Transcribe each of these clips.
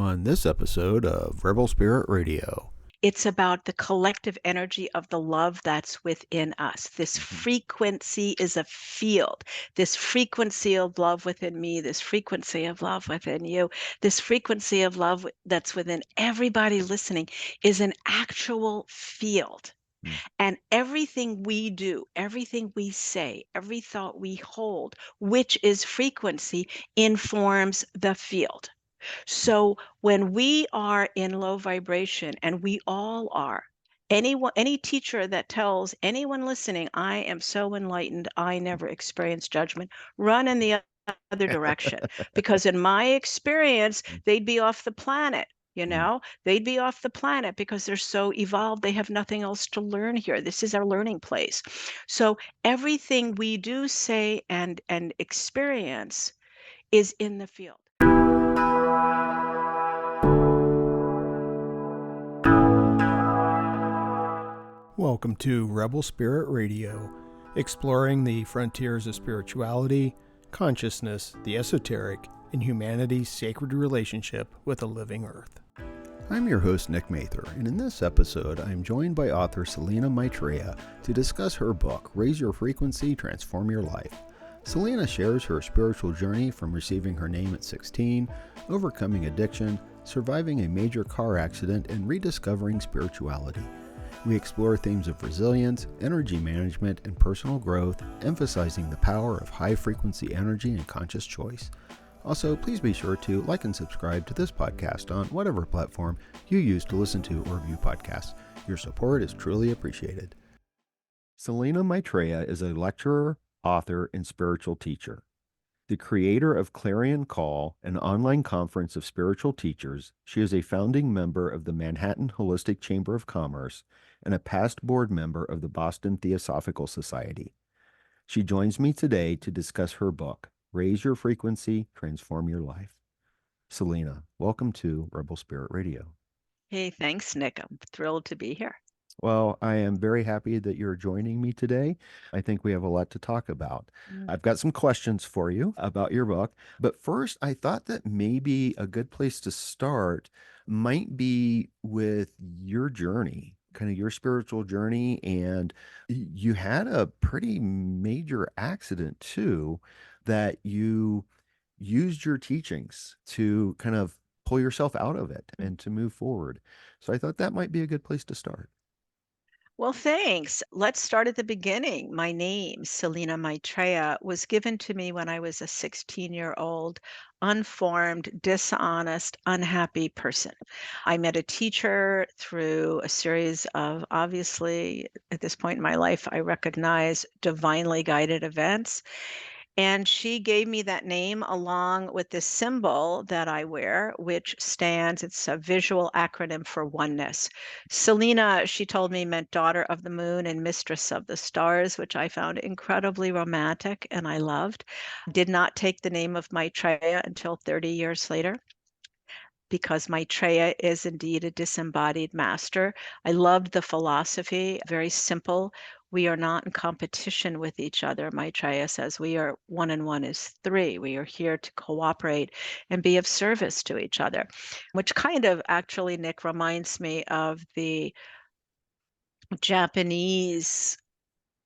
on this episode of Rebel Spirit Radio. It's about the collective energy of the love that's within us. This frequency is a field. This frequency of love within me, this frequency of love within you, this frequency of love that's within everybody listening is an actual field. Mm. And everything we do, everything we say, every thought we hold, which is frequency, informs the field. So when we are in low vibration, and we all are, any teacher that tells anyone listening, I am so enlightened, I never experience judgment, run in the other direction. Because in my experience, they'd be off the planet. They'd be off the planet because they're so evolved. They have nothing else to learn here. This is our learning place. So everything we do, say, and experience is in the field. Welcome to Rebel Spirit Radio, exploring the frontiers of spirituality, consciousness, the esoteric, and humanity's sacred relationship with the living earth. I'm your host, Nick Mather, and in this episode, I'm joined by author Selina Maitreay to discuss her book, Raise Your Frequency, Transform Your Life. Selina shares her spiritual journey from receiving her name at 16, overcoming addiction, surviving a major car accident, and rediscovering spirituality. We explore themes of resilience, energy management, and personal growth, emphasizing the power of high-frequency energy and conscious choice. Also, please be sure to like and subscribe to this podcast on whatever platform you use to listen to or view podcasts. Your support is truly appreciated. Selina Maitreay is a lecturer, author, and spiritual teacher. The creator of Clarion Call, an online conference of spiritual teachers, she is a founding member of the Manhattan Holistic Chamber of Commerce and a past board member of the Boston Theosophical Society. She joins me today to discuss her book, Raise Your Frequency, Transform Your Life. Selina, welcome to Rebel Spirit Radio. Hey, thanks, Nick. I'm thrilled to be here. Well, I am very happy that you're joining me today. I think we have a lot to talk about. I've got some questions for you about your book, but first, I thought that maybe a good place to start might be with your journey, kind of your spiritual journey. And you had a pretty major accident too, that you used your teachings to kind of pull yourself out of it and to move forward. So I thought that might be a good place to start. Well, thanks. Let's start at the beginning. My name, Selina Maitreay, was given to me when I was a 16-year-old, unformed, dishonest, unhappy person. I met a teacher through a series of, obviously, at this point in my life, I recognize divinely guided events. And she gave me that name along with this symbol that I wear, which stands, it's a visual acronym for oneness. Selena, she told me, meant daughter of the moon and mistress of the stars, which I found incredibly romantic and I loved. Did not take the name of Maitreya until 30 years later, because Maitreya is indeed a disembodied master. I loved the philosophy, very simple. We are not in competition with each other. Maitreya says we are one and one is three. We are here to cooperate and be of service to each other, which kind of actually, Nick, reminds me of the Japanese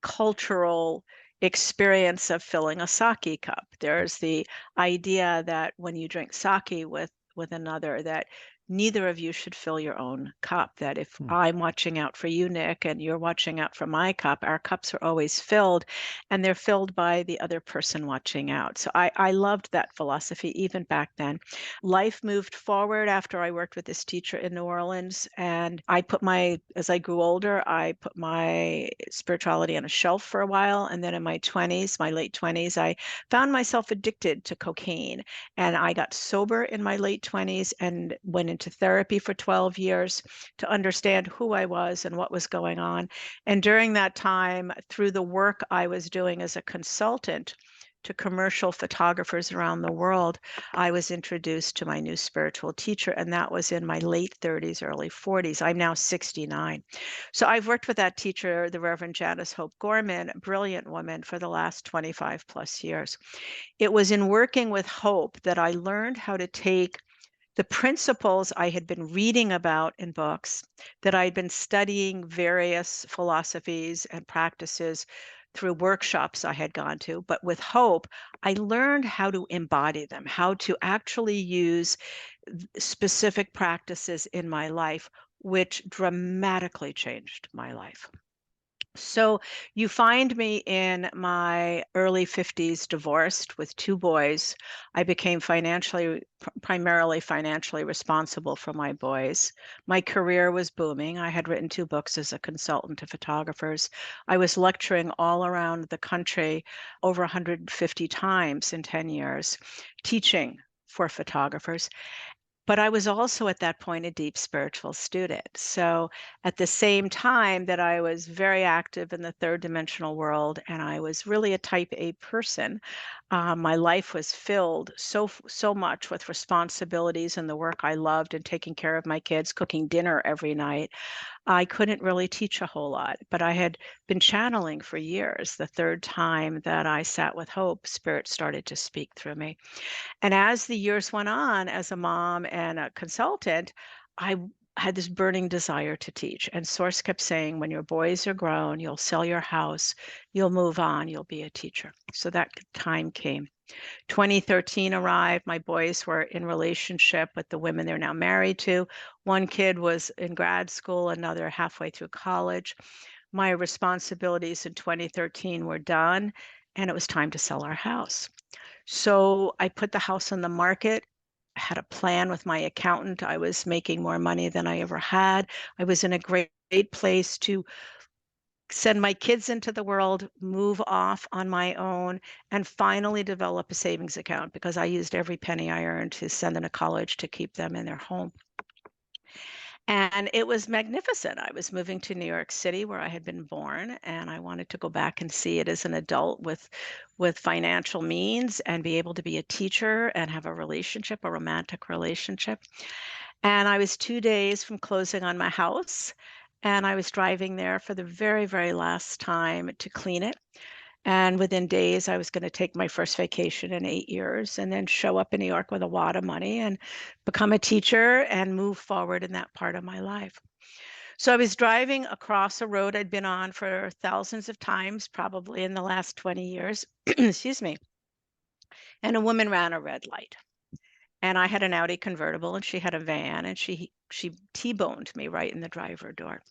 cultural experience of filling a sake cup. There's the idea that when you drink sake with another, that neither of you should fill your own cup. That if I'm watching out for you, Nick, and you're watching out for my cup, our cups are always filled, and they're filled by the other person watching out. So I loved that philosophy even back then. Life moved forward after I worked with this teacher in New Orleans, and as I grew older, I put my spirituality on a shelf for a while. And then in my 20s, my late 20s, I found myself addicted to cocaine. And I got sober in my late 20s and went into therapy for 12 years to understand who I was and what was going on. And during that time, through the work I was doing as a consultant to commercial photographers around the world, I was introduced to my new spiritual teacher, and that was in my late 30s, early 40s. I'm now 69. So I've worked with that teacher, the Reverend Janice Hope Gorman, a brilliant woman, for the last 25 plus years. It was in working with Hope that I learned how to take The principles I had been reading about in books, that I'd been studying various philosophies and practices through workshops I had gone to, but with hope, I learned how to embody them, how to actually use specific practices in my life, which dramatically changed my life. So you find me in my early 50s, divorced with two boys. I became primarily financially responsible for my boys. My career was booming. I had written two books as a consultant to photographers. I was lecturing all around the country over 150 times in 10 years, teaching for photographers. But I was also at that point a deep spiritual student. So at the same time that I was very active in the third dimensional world and I was really a type A person, my life was filled so much with responsibilities and the work I loved and taking care of my kids, cooking dinner every night. I couldn't really teach a whole lot, but I had been channeling for years. The third time that I sat with Hope, Spirit started to speak through me. And as the years went on, as a mom and a consultant, had this burning desire to teach. And Source kept saying, when your boys are grown, you'll sell your house, you'll move on, you'll be a teacher. So that time came. 2013 arrived. My boys were in relationship with the women they're now married to. One kid was in grad school, another halfway through college. My responsibilities in 2013 were done, and it was time to sell our house. So I put the house on the market, had a plan with my accountant. I was making more money than I ever had. I was in a great place to send my kids into the world, move off on my own, and finally develop a savings account because I used every penny I earned to send them to college to keep them in their home. And it was magnificent. I was moving to New York City where I had been born, and I wanted to go back and see it as an adult with financial means and be able to be a teacher and have a relationship, a romantic relationship. And I was 2 days from closing on my house, and I was driving there for the very, very last time to clean it. And within days, I was going to take my first vacation in 8 years and then show up in New York with a lot of money and become a teacher and move forward in that part of my life. So I was driving across a road I'd been on for thousands of times, probably in the last 20 years, excuse me, and a woman ran a red light. And I had an Audi convertible and she had a van and she T-boned me right in the driver door.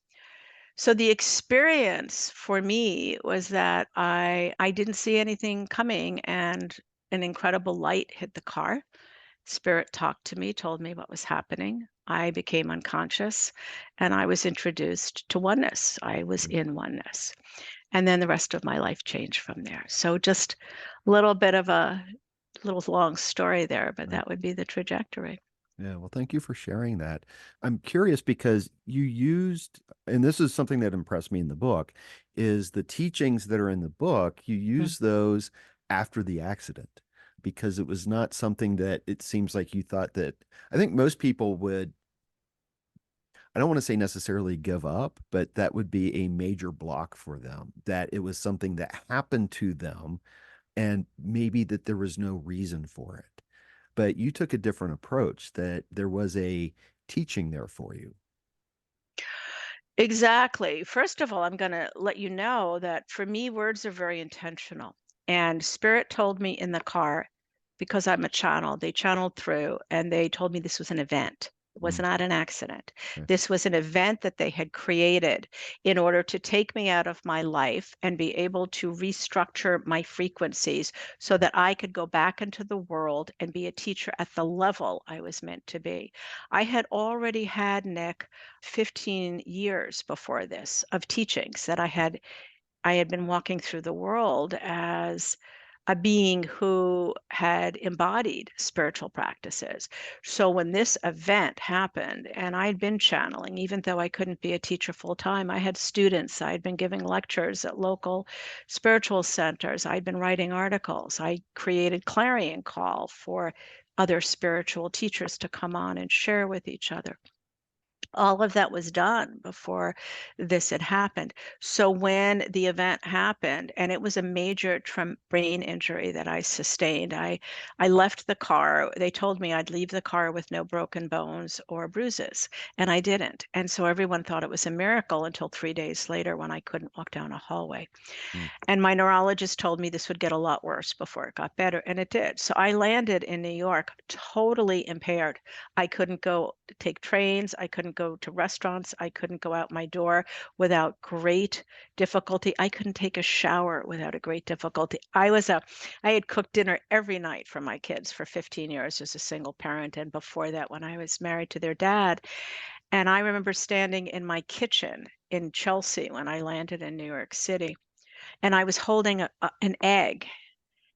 So the experience for me was that I didn't see anything coming and an incredible light hit the car. Spirit talked to me, told me what was happening. I became unconscious and I was introduced to oneness. I was in oneness. And then the rest of my life changed from there. So just a little bit of a little long story there, but Right. that would be the trajectory. Yeah, well, thank you for sharing that. I'm curious because you used, and this is something that impressed me in the book, is the teachings that are in the book, you Mm. use those after the accident because it was not something that it seems like you thought that, I think most people would, I don't want to say necessarily give up, but that would be a major block for them, that it was something that happened to them and maybe that there was no reason for it. But you took a different approach, that there was a teaching there for you. Exactly. First of all, I'm going to let you know that for me, words are very intentional. And Spirit told me in the car, because I'm a channel, they channeled through and they told me this was an event. It was Mm, not an accident. okay. This was an event that they had created in order to take me out of my life and be able to restructure my frequencies so that I could go back into the world and be a teacher at the level I was meant to be. I had already had, Nick, 15 years before this of teachings that I had been walking through the world as a being who had embodied spiritual practices. So when this event happened, and I'd been channeling, even though I couldn't be a teacher full time, I had students, I'd been giving lectures at local spiritual centers, I'd been writing articles, I created clarion call for other spiritual teachers to come on and share with each other. All of that was done before this had happened. So when the event happened, and it was a major brain injury that I sustained, I left the car. They told me I'd leave the car with no broken bones or bruises, and I didn't. And so everyone thought it was a miracle until 3 days later when I couldn't walk down a hallway. Mm. And my neurologist told me this would get a lot worse before it got better, and it did. So I landed in New York totally impaired. I couldn't go take trains, I couldn't go to restaurants, I couldn't go out my door without great difficulty. I couldn't take a shower without a great difficulty. I had cooked dinner every night for my kids for 15 years as a single parent, and before that when I was married to their dad. And I remember standing in my kitchen in Chelsea when I landed in New York City, and I was holding an egg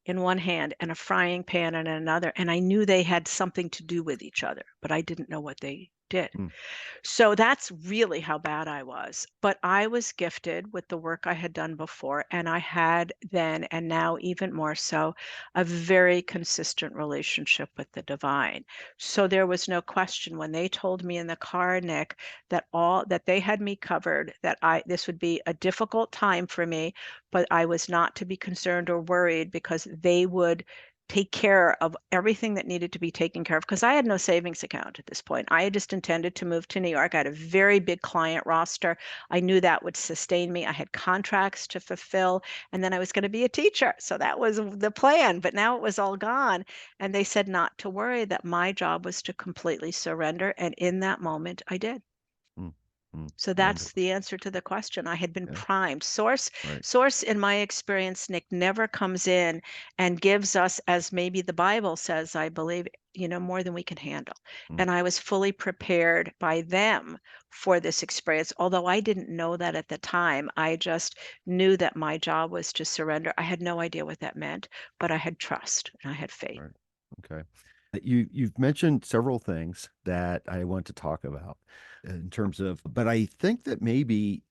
in one hand and a frying pan in another, and I knew they had something to do with each other, but I didn't know what they did. Mm. So that's really how bad I was. But I was gifted with the work I had done before, and I had then, and now even more so, a very consistent relationship with the divine. So there was no question when they told me in the car, Nick, that they had me covered, that this would be a difficult time for me, but I was not to be concerned or worried because they would take care of everything that needed to be taken care of, because I had no savings account at this point. I had just intended to move to New York. I had a very big client roster. I knew that would sustain me. I had contracts to fulfill, and then I was going to be a teacher. So that was the plan, but now it was all gone. And they said not to worry, that my job was to completely surrender. And in that moment, I did. Mm. Mm. So that's Wonderful. the answer to the question. I had been Yeah. primed. Source, Right. source in my experience, Nick, never comes in and gives us, as maybe the Bible says, I believe, more than we can handle. Mm. And I was fully prepared by them for this experience. Although I didn't know that at the time, I just knew that my job was to surrender. I had no idea what that meant, but I had trust and I had faith. Right. Okay. You've mentioned several things that I want to talk about in terms of, but I think that maybe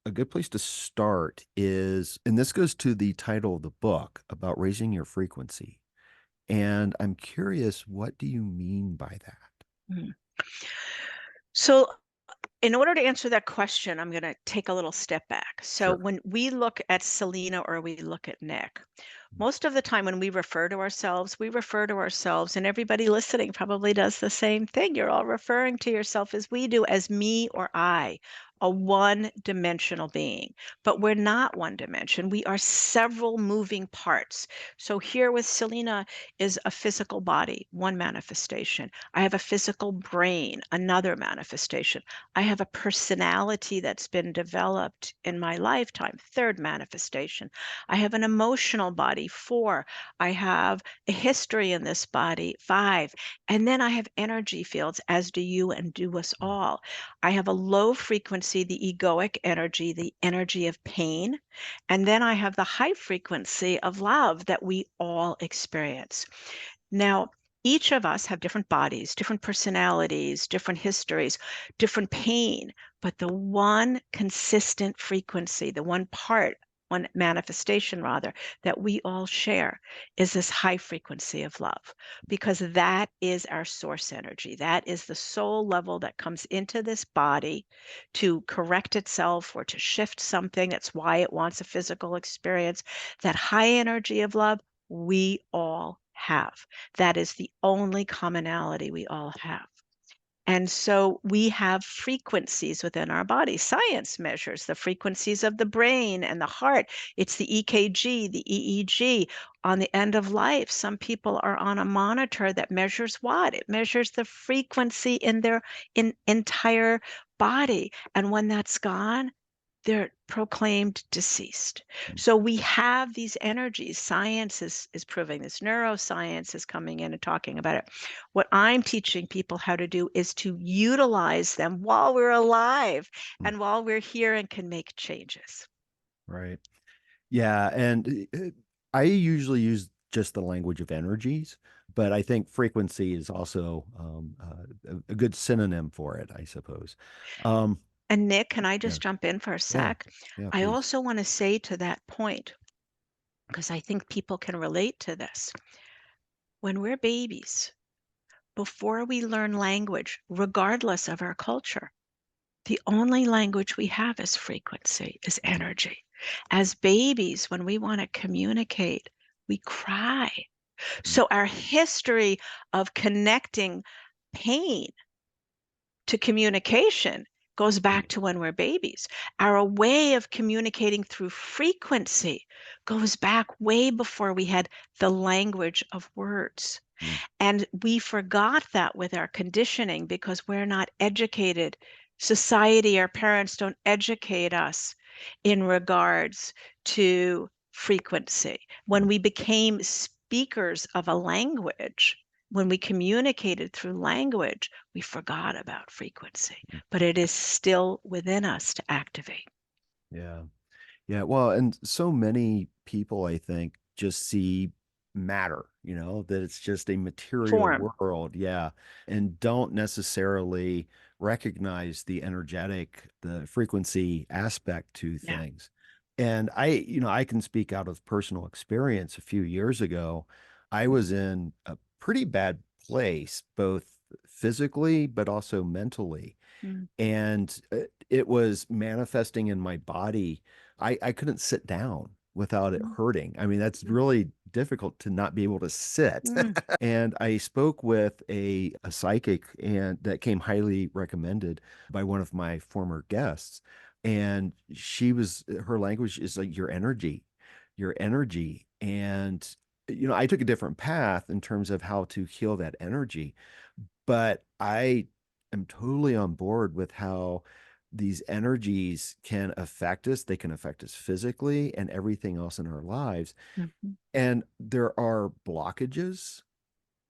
a good place to start is, and this goes to the title of the book about raising your frequency. And I'm curious, what do you mean by that? Mhm. So in order to answer that question, I'm going to take a little step back. So Sure. when we look at Selena or we look at Nick, most of the time when we refer to ourselves, and everybody listening probably does the same thing. You're all referring to yourself as we do, as me or I, a one-dimensional being. But we're not one dimension. We are several moving parts. So here with Selena is a physical body, one manifestation. I have a physical brain, another manifestation. I have a personality that's been developed in my lifetime, third manifestation. I have an emotional body, four. I have a history in this body, five. And then I have energy fields, as do you and do us Mm. all. I have a low frequency, the egoic energy, the energy of pain. And then I have the high frequency of love that we all experience. Now, each of us have different bodies, different personalities, different histories, different pain, but the one consistent frequency, the one manifestation rather, that we all share is this high frequency of love, because that is our source energy. That is the soul level that comes into this body to correct itself or to shift something. That's why it wants a physical experience. That high energy of love we all have. That is the only commonality we all have. And so we have frequencies within our body. Science measures the frequencies of the brain and the heart. It's the EKG, the EEG. On the end of life, some people are on a monitor that measures what? It measures the frequency in their entire body. And when that's gone, they're proclaimed deceased. Mm. So we have these energies. Science is proving this. Neuroscience is coming in and talking about it. What I'm teaching people how to do is to utilize them while we're alive Mm. and while we're here and can make changes. Right. Yeah. And I usually use just the language of energies, but I think frequency is also a good synonym for it, I suppose. Um, And Nick, can I yeah. just jump in for a Yeah. sec? Yeah, I please. also want to say to that point, because I think people can relate to this. When we're babies, before we learn language, regardless of our culture, The only language we have is frequency, is energy. As babies, when we want to communicate, we cry. So our history of connecting pain to communication goes back to when we're babies. Our way of communicating through frequency goes back way before we had the language of words. Mm. And we forgot that with our conditioning because we're not educated. Society, our parents don't educate us in regards to frequency. When we became speakers of a language, when we communicated through language, we forgot about frequency, but it is still within us to activate. Yeah. Yeah. Well, and so many people, I think, just see matter, that it's just a material Form. world. Yeah. And don't necessarily recognize the energetic, the frequency aspect to Yeah. things. And I can speak out of personal experience. A few years ago, I was in a pretty bad place, both physically, but also mentally. Mm. And it was manifesting in my body. I couldn't sit down without it hurting. I mean, that's really difficult to not be able to sit. Mm. And I spoke with a psychic, and that came highly recommended by one of my former guests. And her language is like your energy, your energy. And I took a different path in terms of how to heal that energy, but I am totally on board with how these energies can affect us. They can affect us physically and everything else in our lives. Mhm. And there are blockages,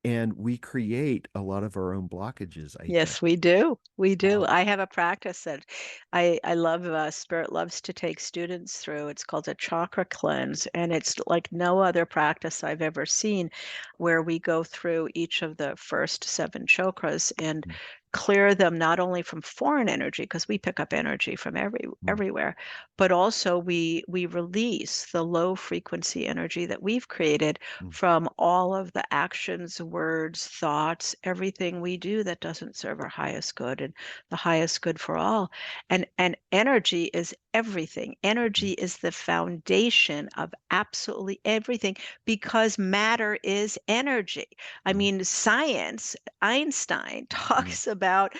and we create a lot of our own blockages, I think. Yes, we do. We do. Um, I have a practice that I love, Spirit loves to take students through. It's called a chakra cleanse, and it's like no other practice I've ever seen, where we go through each of the first 7 chakras and mm, clear them not only from foreign energy, because we pick up energy from mm, everywhere, but also we release the low frequency energy that we've created mm, from all of the actions, words, thoughts, everything we do that doesn't serve our highest good and the highest good for all. And energy is everything. mm, Energy is the foundation of absolutely everything because matter is energy. I mm, mean, science, Einstein mm. talks about,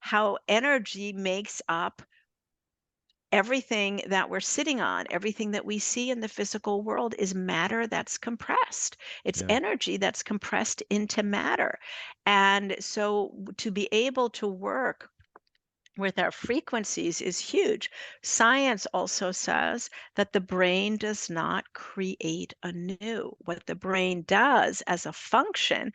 how energy makes up everything that we're sitting on, everything that we see in the physical world is matter that's compressed. It's Yeah. energy that's compressed into matter. And so to be able to work with our frequencies is huge. Science also says that the brain does not create anew. What the brain does as a function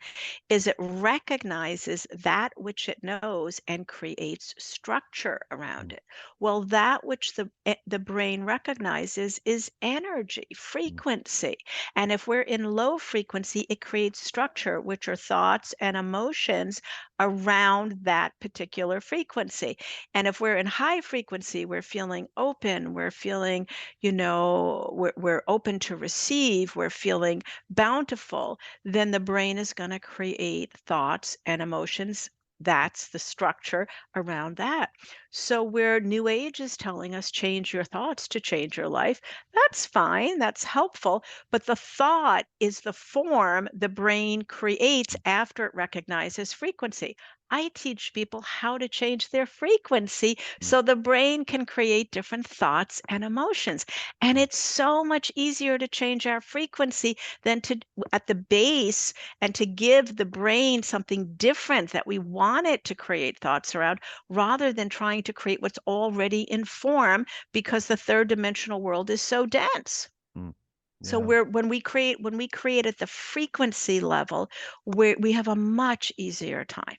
is it recognizes that which it knows and creates structure around Mm, it. Well, that which the brain recognizes is energy, mm, frequency. And if we're in low frequency, it creates structure, which are thoughts and emotions around that particular frequency. And if we're in high frequency, we're feeling open, we're feeling, we're open to receive, we're feeling bountiful, then the brain is going to create thoughts and emotions. That's the structure around that. So, where New Age is telling us change your thoughts to change your life, that's fine, that's helpful. But the thought is the form the brain creates after it recognizes frequency. I teach people how to change their frequency mm, so the brain can create different thoughts and emotions. And mm, it's so much easier to change our frequency than to at the base and to give the brain something different that we want it to create thoughts around rather than trying to create what's already in form because the third dimensional world is so dense. mm. So Yeah. when we create at the frequency level, we have a much easier time.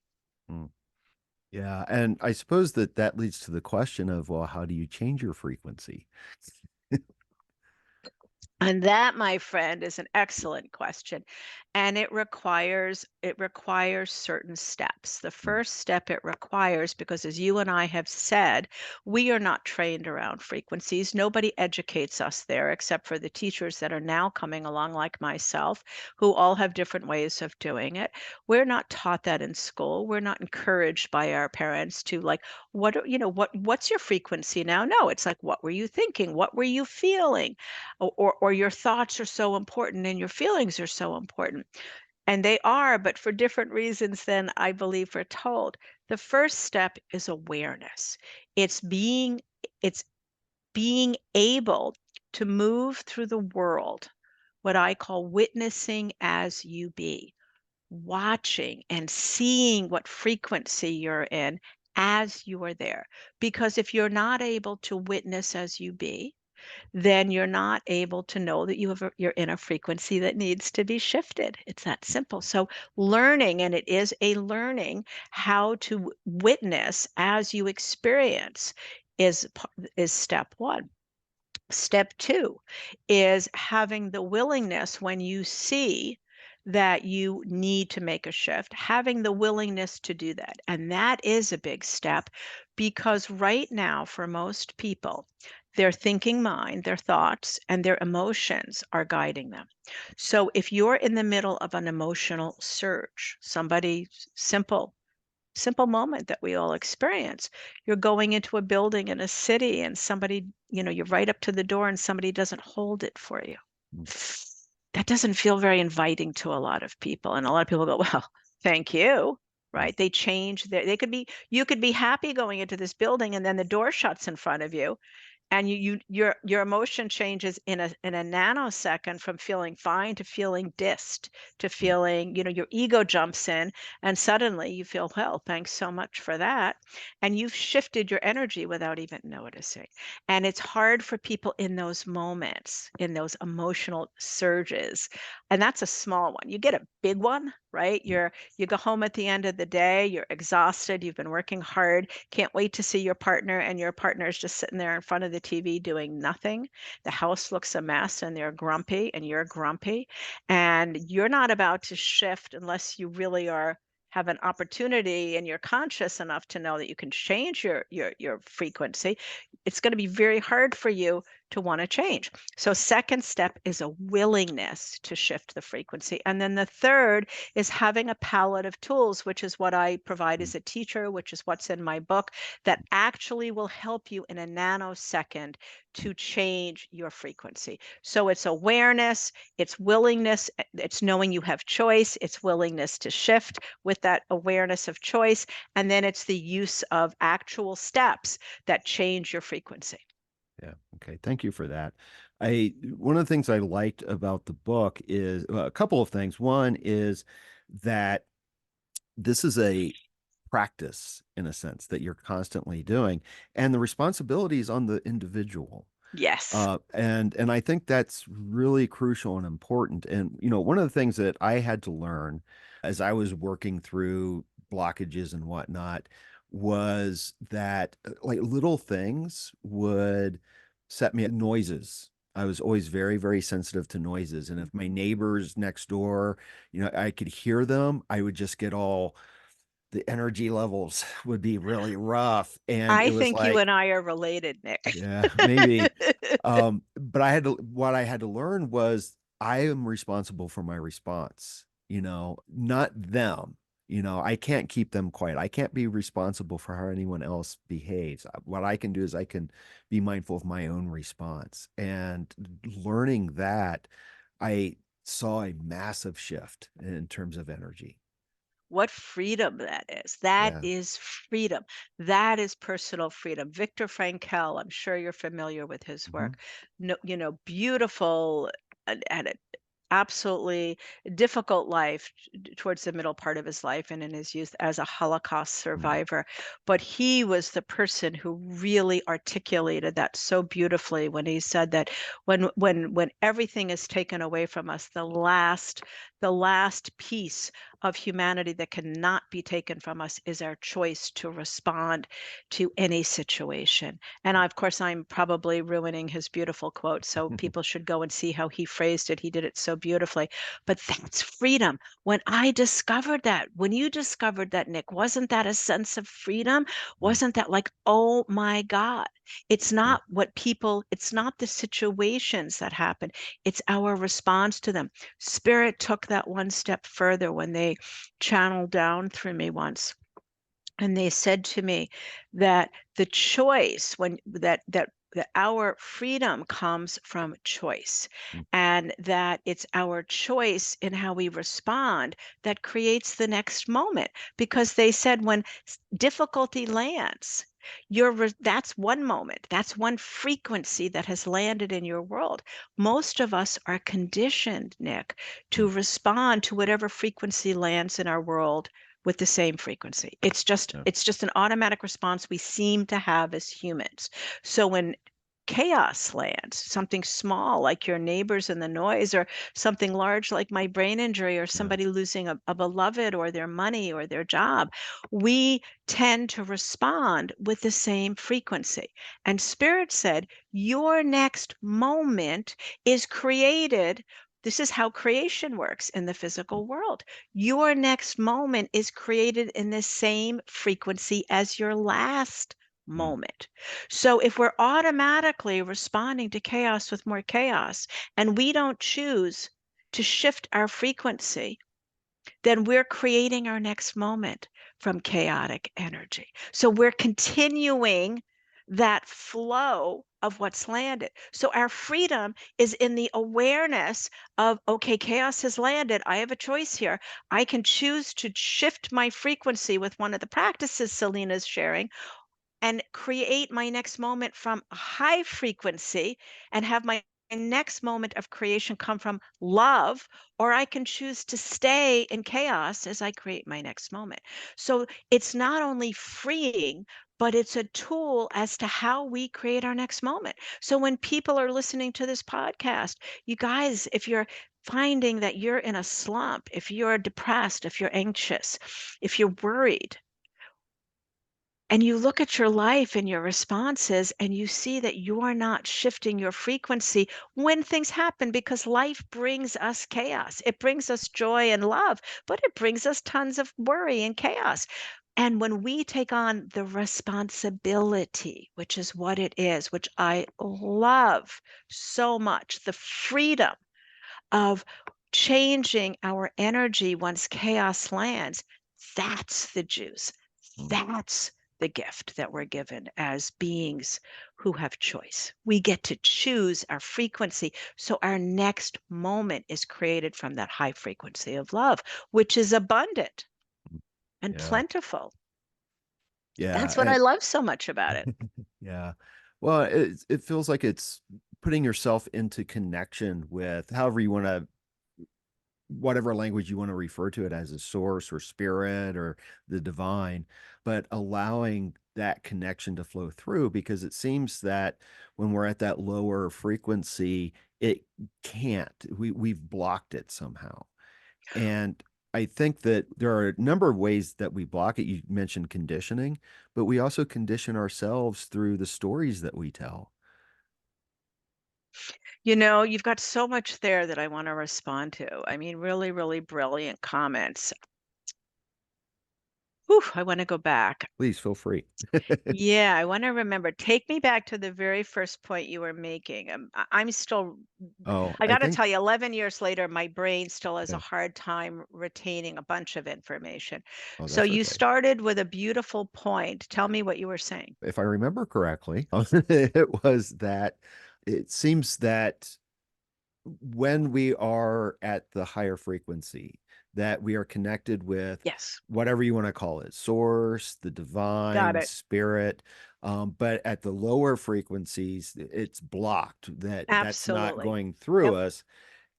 Mm. Yeah. And I suppose that leads to the question of, well, how do you change your frequency? And that, my friend, is an excellent question. And it requires certain steps. The Mm. first step it requires, because as you and I have said, we are not trained around frequencies. Nobody educates us there except for the teachers that are now coming along, like myself, who all have different ways of doing it. We're not taught that in school. We're not encouraged by our parents to, like, what's your frequency now? No, it's like, what were you thinking? What were you feeling? Or your thoughts are so important and your feelings are so important. And they are, but for different reasons than I believe we're told. The first step is awareness. It's being it's being able to move through the world, what I call witnessing as you be, watching and seeing what frequency you're in as you are there. Because if you're not able to witness as you be, then you're not able to know that you're in a frequency that needs to be shifted. It's that simple. So learning, and it is a learning, how to witness as you experience is step one. Step two is having the willingness, when you see that you need to make a shift, having the willingness to do that. And that is a big step, because right now, for most people, their thinking mind, their thoughts, and their emotions are guiding them. So if you're in the middle of an emotional surge, somebody simple moment that we all experience. You're going into a building in a city and somebody, you're right up to the door and somebody doesn't hold it for you. Mm. That doesn't feel very inviting to a lot of people. And a lot of people go, well, thank you. Mm. Right. They change you could be happy going into this building and then the door shuts in front of you, and your emotion changes in a nanosecond, from feeling fine to feeling dissed, to Mm. feeling, your ego jumps in, and suddenly you feel, well, thanks so much for that, and you've shifted your energy without even noticing. And it's hard for people in those moments, in those emotional surges. And that's a small one. You get a big one, right? Mm. You go home at the end of the day, you're exhausted, you've been working hard, can't wait to see your partner, and your partner is just sitting there in front of the TV doing nothing. The house looks a mess and they're grumpy and you're grumpy, and you're not about to shift unless you really have an opportunity and you're conscious enough to know that you can change your frequency. It's going to be very hard for you to want to change. So second step is a willingness to shift the frequency. And then the third is having a palette of tools, which is what I provide Mm. as a teacher, which is what's in my book, that actually will help you in a nanosecond to change your frequency. So it's awareness, it's willingness, it's knowing you have choice, it's willingness to shift with that awareness of choice, and then it's the use of actual steps that change your frequency. Yeah. Okay. Thank you for that. One of the things I liked about the book is, well, a couple of things. One is that this is a practice, in a sense, that you're constantly doing, and the responsibility is on the individual. Yes. And I think that's really crucial and important. And one of the things that I had to learn as I was working through blockages and whatnot was that, like, little things would set me at noises. I was always very, very sensitive to noises. And if my neighbors next door, I could hear them, I would just get all, the energy levels would be really rough. And I it was think you like, and I are related, Nick. yeah, maybe. But what I had to learn was I am responsible for my response, not them. I can't keep them quiet. I can't be responsible for how anyone else behaves. What I can do is I can be mindful of my own response. And learning that, I saw a massive shift in terms of energy. What freedom that is. That Yeah. is freedom. That is personal freedom. Viktor Frankl, I'm sure you're familiar with his Mhm. work. No, beautiful, and an absolutely difficult life towards the middle part of his life and in his youth as a Holocaust Mhm. survivor. But he was the person who really articulated that so beautifully when he said that when everything is taken away from us, the last piece of humanity that cannot be taken from us is our choice to respond to any situation. And of course, I'm probably ruining his beautiful quote, so people should go and see how he phrased it. He did it so beautifully. But that's freedom. When I discovered that, when you discovered that, Nick, wasn't that a sense of freedom? Wasn't that like, oh my God? It's Yeah. not what people, it's not the situations that happen, it's our response to them. Spirit took that one step further when they channeled down through me once. And they said to me that the choice that our freedom comes from choice, Mm. and that it's our choice in how we respond that creates the next moment. Because they said when difficulty lands, that's one moment, that's one frequency that has landed in your world. Most of us are conditioned, Nick, to Mm. respond to whatever frequency lands in our world with the same frequency. Yeah. It's just an automatic response we seem to have as humans. So when chaos lands, something small like your neighbors and the noise, or something large like my brain injury, or Yeah. somebody losing a beloved, or their money, or their job, we tend to respond with the same frequency. And Spirit said, your next moment is created. This is how creation works in the physical world. Your next moment is created in the same frequency as your last Mm. moment. So if we're automatically responding to chaos with more chaos, and we don't choose to shift our frequency, then we're creating our next moment from chaotic energy. So we're continuing that flow of what's landed. So our freedom is in the awareness of, okay, chaos has landed. I have a choice here. I can choose to shift my frequency with one of the practices Selena's sharing, and create my next moment from a high frequency, and have my next moment of creation come from love, or I can choose to stay in chaos as I create my next moment. So it's not only freeing, but it's a tool as to how we create our next moment. So when people are listening to this podcast, you guys, if you're finding that you're in a slump, if you're depressed, if you're anxious, if you're worried, and you look at your life and your responses, and you see that you are not shifting your frequency when things happen, because life brings us chaos. It brings us joy and love, but it brings us tons of worry and chaos. And when we take on the responsibility, which is what it is, which I love so much, the freedom of changing our energy once chaos lands, that's the juice. Mm. That's the gift that we're given as beings who have choice. We get to choose our frequency. So our next moment is created from that high frequency of love, which is abundant and Yeah. plentiful. Yeah. That's what I love so much about it. Yeah. Well, it feels like it's putting yourself into connection with however you want to, whatever language you want to refer to it as, a source or spirit or the divine, but allowing that connection to flow through, because it seems that when we're at that lower frequency, it can't. We've blocked it somehow. And I think that there are a number of ways that we block it. You mentioned conditioning, but we also condition ourselves through the stories that we tell. You know, you've got so much there that I want to respond to. I mean, really, really brilliant comments. Whew, I want to go back. Please feel free. Yeah, I want to remember. Take me back to the very first point you were making. I'm still, Oh, I I got to think, tell you, 11 years later, my brain still has a yeah. hard time retaining a bunch of information. Oh, So that's you okay. started with a beautiful point. Tell me what you were saying. If I remember correctly, it was that it seems that when we are at the higher frequency, that we are connected with Yes, whatever you want to call it, source, the got divine, it. spirit. But at the lower frequencies, it's blocked, that that's not Absolutely. going through Yep. us,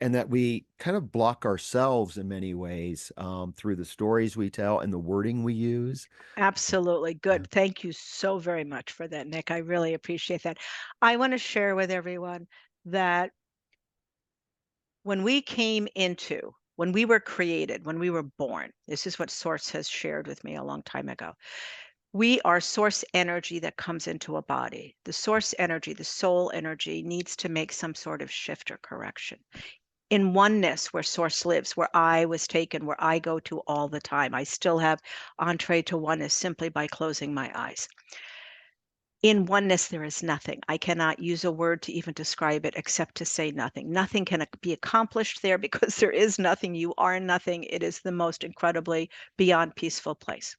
and that we kind of block ourselves in many ways, through the stories we tell and the wording we use. Absolutely. Yeah. Good. Thank you so very much for that, Nick. I really appreciate that. I want to share with everyone that when we came into when we were created, when we were born, this is what Source has shared with me a long time ago. We are source energy that comes into a body. The source energy, the soul energy, needs to make some sort of shift or correction. In oneness, where source lives, where I was taken, where I go to all the time, I still have entree to oneness simply by closing my eyes. In oneness, there is nothing. I cannot use a word to even describe it except to say nothing. Nothing can be accomplished there because there is nothing. You are nothing. It is the most incredibly beyond peaceful place.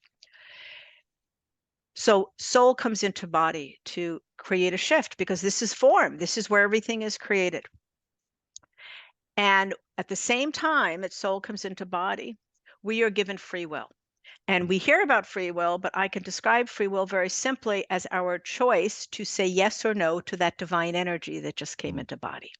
So soul comes into body to create a shift because this is form. This is where everything is created. And at the same time that soul comes into body, we are given free will. And we hear about free will, but I can describe free will very simply as our choice to say yes or no to that divine energy that just came into body.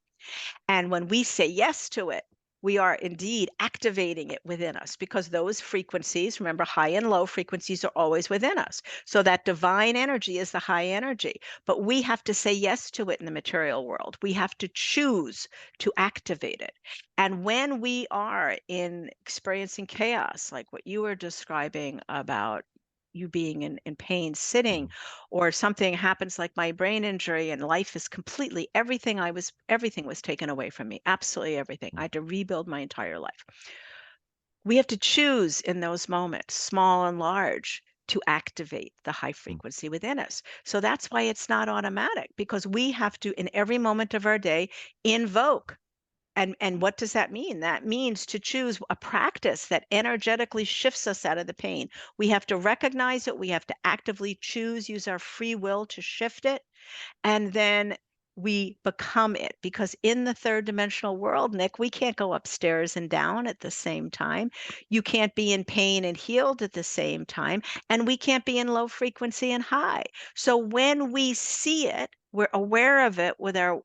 And when we say yes to it, we are indeed activating it within us because those frequencies, remember, high and low frequencies are always within us. So that divine energy is the high energy, but we have to say yes to it in the material world. We have to choose to activate it. And when we are in experiencing chaos, like what you were describing about you being in pain sitting, or something happens like my brain injury and life is completely everything was taken away from me, absolutely everything. I had to rebuild my entire life. We have to choose in those moments, small and large, to activate the high frequency within us. So that's why it's not automatic, because we have to, in every moment of our day, invoke. And what does that mean? That means to choose a practice that energetically shifts us out of the pain. We have to recognize it. We have to actively choose, use our free will to shift it. And then we become it, because in the third dimensional world, Nick, we can't go upstairs and down at the same time. You can't be in pain and healed at the same time. And we can't be in low frequency and high. So when we see it, we're aware of it with our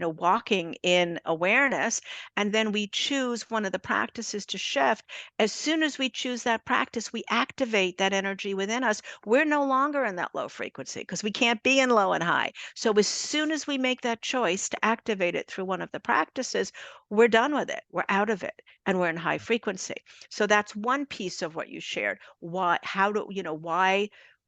walking in awareness, and then we choose one of the practices to shift. As soon as we choose that practice, we activate that energy within us. We're no longer in that low frequency because we can't be in low and high. So as soon as we make that choice to activate it through one of the practices, we're done with it, we're out of it, and we're in high frequency. So that's one piece of what you shared.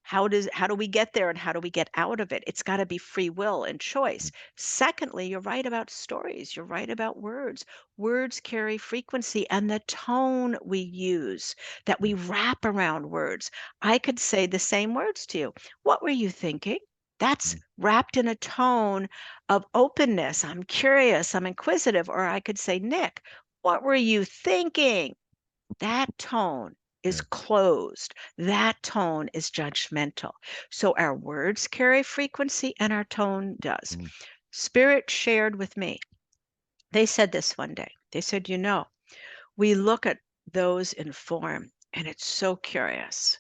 How do we get there and how do we get out of it? It's got to be free will and choice. Secondly, you're right about stories. You're right about words. Words carry frequency, and the tone we use, that we wrap around words. I could say the same words to you. What were you thinking? That's wrapped in a tone of openness. I'm curious, I'm inquisitive. Or I could say, Nick, what were you thinking? That tone is closed. That tone is judgmental. So our words carry frequency and our tone does. Spirit shared with me. They said this one day. They said, we look at those in form and it's so curious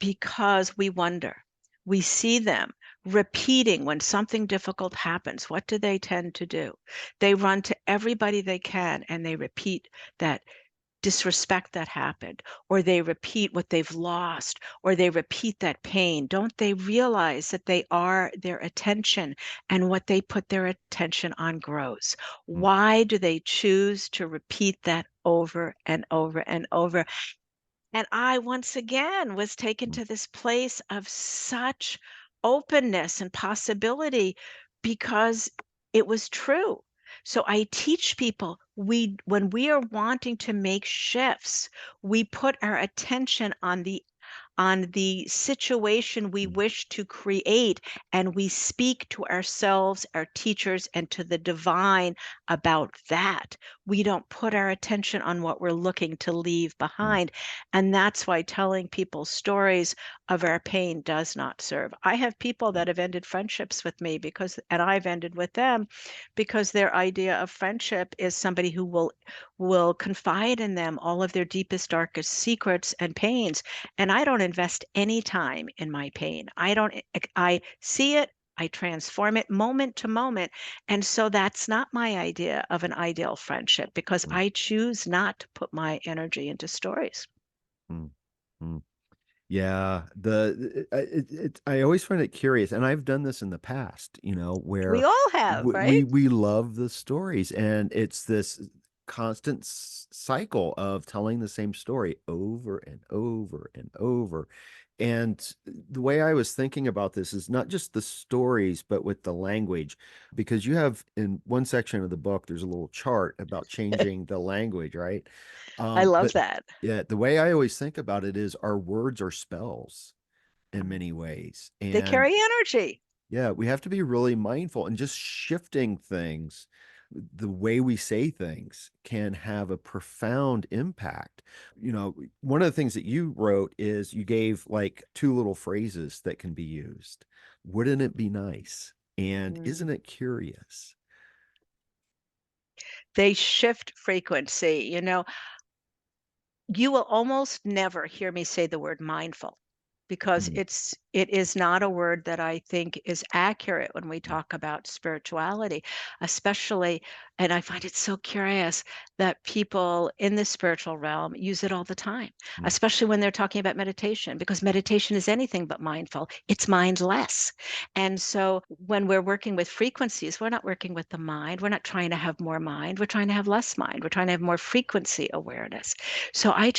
because we wonder. We see them repeating when something difficult happens. What do they tend to do? They run to everybody they can and they repeat that disrespect that happened, or they repeat what they've lost, or they repeat that pain. Don't they realize that they are their attention, and what they put their attention on grows? Why do they choose to repeat that over and over and over? And I, once again, was taken to this place of such openness and possibility because it was true. So I teach people, when we are wanting to make shifts, we put our attention on the situation we wish to create, and we speak to ourselves, our teachers, and to the divine about that. We don't put our attention on what we're looking to leave behind. And that's why telling people stories of our pain does not serve. I have people that have ended friendships with me and I've ended with them because their idea of friendship is somebody who will confide in them all of their deepest, darkest secrets and pains. And I don't invest any time in my pain. I see it, I transform it moment to moment. And so that's not my idea of an ideal friendship, because I choose not to put my energy into stories. Mm, mm. Yeah, I always find it curious, and I've done this in the past, We where all have, right? we love the stories, and it's this. constant cycle of telling the same story over and over and over. And the way I was thinking about this is not just the stories, but with the language, because you have in one section of the book, there's a little chart about changing the language, right? I love But that. yeah, the way I always think about it is our words are spells in many ways. They And carry energy. yeah, we have to be really mindful and just shifting things. The way we say things can have a profound impact. You know, one of the things that you wrote is you gave like two little phrases that can be used. Wouldn't it be nice? And Mm. isn't it curious? They shift frequency. You will almost never hear me say the word mindful because Mm, it is not a word that I think is accurate when we talk about spirituality, especially, and I find it so curious that people in the spiritual realm use it all the time, mm, especially when they're talking about meditation, because meditation is anything but mindful. It's mindless. And so when we're working with frequencies, we're not working with the mind. We're not trying to have more mind. We're trying to have less mind. We're trying to have more frequency awareness. So I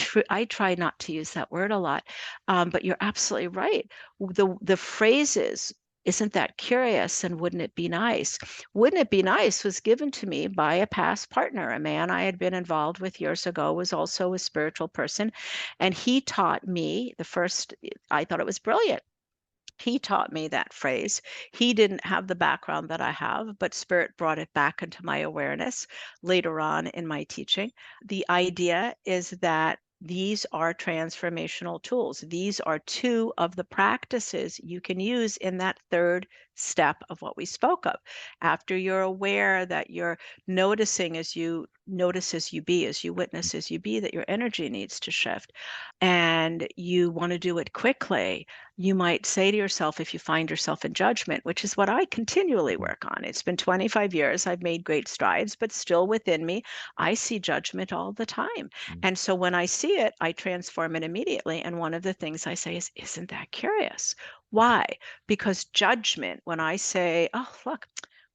try not to use that word a lot, but you're absolutely right. The phrases, isn't that curious and wouldn't it be nice? Wouldn't it be nice was given to me by a past partner, a man I had been involved with years ago, was also a spiritual person, and he taught me the first. I thought it was brilliant. He taught me that phrase. He didn't have the background that I have, but Spirit brought it back into my awareness later on in my teaching. The idea is that these are transformational tools. These are two of the practices you can use in that third step of what we spoke of. After you're aware that you're noticing as you notice as you be, as you witness as you be, that your energy needs to shift and you want to do it quickly, you might say to yourself, if you find yourself in judgment, which is what I continually mm, work on. It's been 25 years. I've made great strides, but still within me, I see judgment all the time. mm, And so when I see it, I transform it immediately. And one of the things I say is, isn't that curious? Why? Because judgment, when I say, oh, look,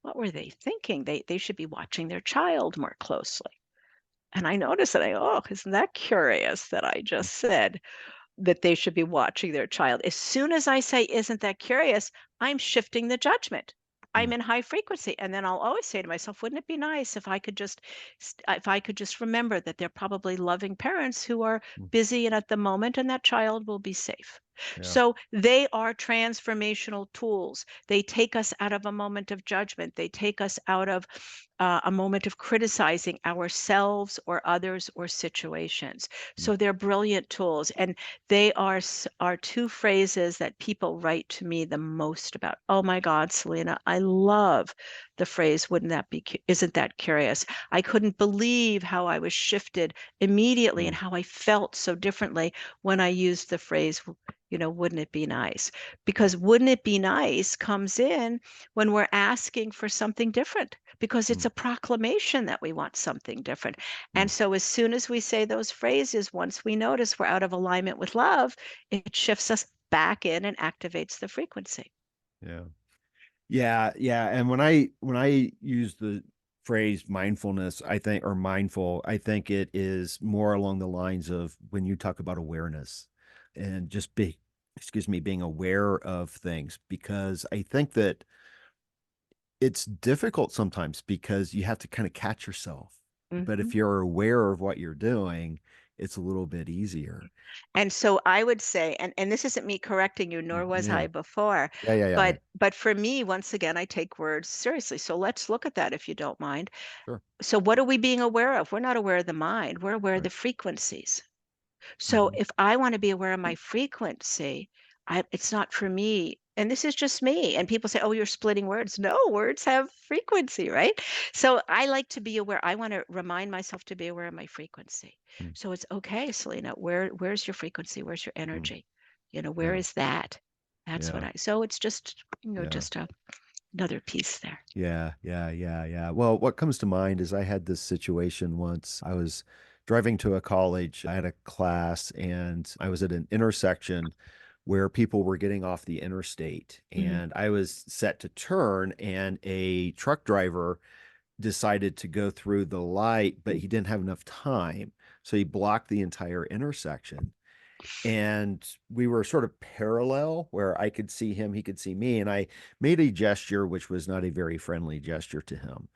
what were they thinking? They should be watching their child more closely. And I notice that oh, isn't that curious that I just said that they should be watching their child? As soon as I say, isn't that curious? I'm shifting the judgment. I'm mm, in high frequency. And then I'll always say to myself, wouldn't it be nice if I could just remember that they're probably loving parents who are mm. busy and at the moment, and that child will be safe. Yeah. So they are transformational tools. They take us out of a moment of judgment. They take us out of a moment of criticizing ourselves or others or situations. Mm, So they're brilliant tools. And they are two phrases that people write to me the most about. Oh my God, Selena, I love the phrase, isn't that curious? I couldn't believe how I was shifted immediately and mm, how I felt so differently when I used the phrase, wouldn't it be nice? Because wouldn't it be nice comes in when we're asking for something different, because it's mm, a proclamation that we want something different. mm. And so as soon as we say those phrases, once we notice we're out of alignment with love, it shifts us back in and activates the frequency. Yeah. Yeah, yeah. And when I use the phrase mindfulness, I think, or mindful, I think it is more along the lines of when you talk about awareness and just excuse me, being aware of things, because I think that it's difficult sometimes because you have to kind of catch yourself. But Mhm. if you're aware of what you're doing, it's a little bit easier. And so I would say, and this isn't me correcting you, nor was Yeah. I before, Yeah, yeah, yeah, yeah. but for me, once again, I take words seriously. So let's look at that if you don't mind. Sure. So what are we being aware of? We're not aware of the mind, we're aware of Right. the frequencies. So Hmm. if I want to be aware of my frequency, it's not for me. And this is just me. And people say, oh, you're splitting words. No, words have frequency, right? So I like to be aware. I want to remind myself to be aware of my frequency. So it's okay, Selena, where's your frequency? Where's your Mm. energy? Where Yeah, is that? That's what yeah, so it's just, yeah. just another piece there. Yeah, yeah, yeah, yeah. Well, what comes to mind is I had this situation once. I was driving to a college. I had a class and I was at an intersection where people were getting off the interstate Hmm. and I was set to turn and a truck driver decided to go through the light, but he didn't have enough time. So he blocked the entire intersection. And we were sort of parallel where I could see him, he could see me. And I made a gesture, which was not a very friendly gesture to him.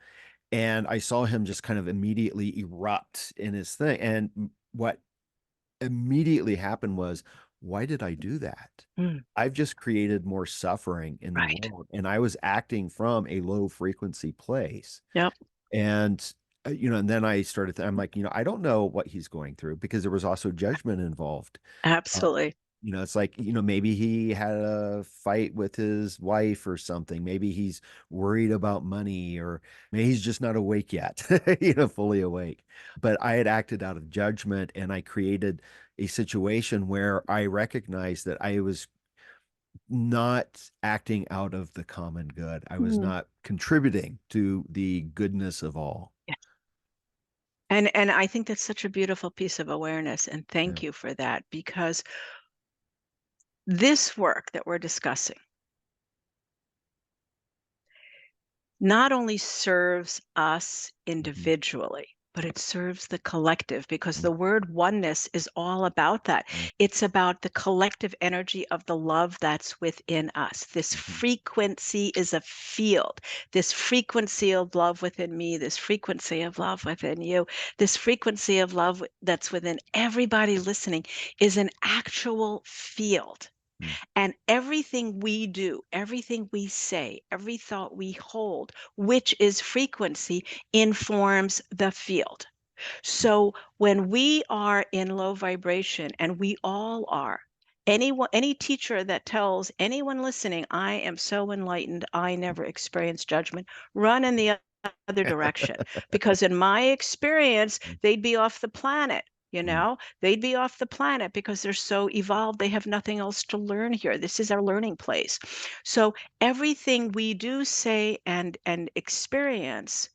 And I saw him just kind of immediately erupt in his thing. And what immediately happened was, why did I do that? Mm, I've just created more suffering in the right. world. And I was acting from a low frequency place. Yep. And, and then I started, I'm like, I don't know what he's going through because there was also judgment involved. Uh, Absolutely. it's like, maybe he had a fight with his wife or something. Maybe he's worried about money, or maybe he's just not awake yet, fully awake. But I had acted out of judgment, and I created a situation where I recognized that I was not acting out of the common good. I was Mm. not contributing to the goodness of all. Yeah. And I think that's such a beautiful piece of awareness. And Yeah. thank you for that, because this work that we're discussing not only serves us Mhm. individually, but it serves the collective, because Mm. the word oneness is all about that. Yeah. It's about the collective energy of the love that's within us. This Mhm. frequency is a field. This frequency of love within me, this frequency of love within you, this frequency of love that's within everybody listening is an actual field. Mm. And everything we do, everything we say, every thought we hold, which is frequency, informs the field. Mm. So when we are in low vibration, and we all are, any teacher that tells anyone listening, I am so enlightened, I never experience judgment, run in the other direction. Because in my experience, Mm. they'd be off the planet. Mm. They'd be off the planet because they're so evolved. They have nothing else to learn here. This is our learning place. So everything we do, say, and experience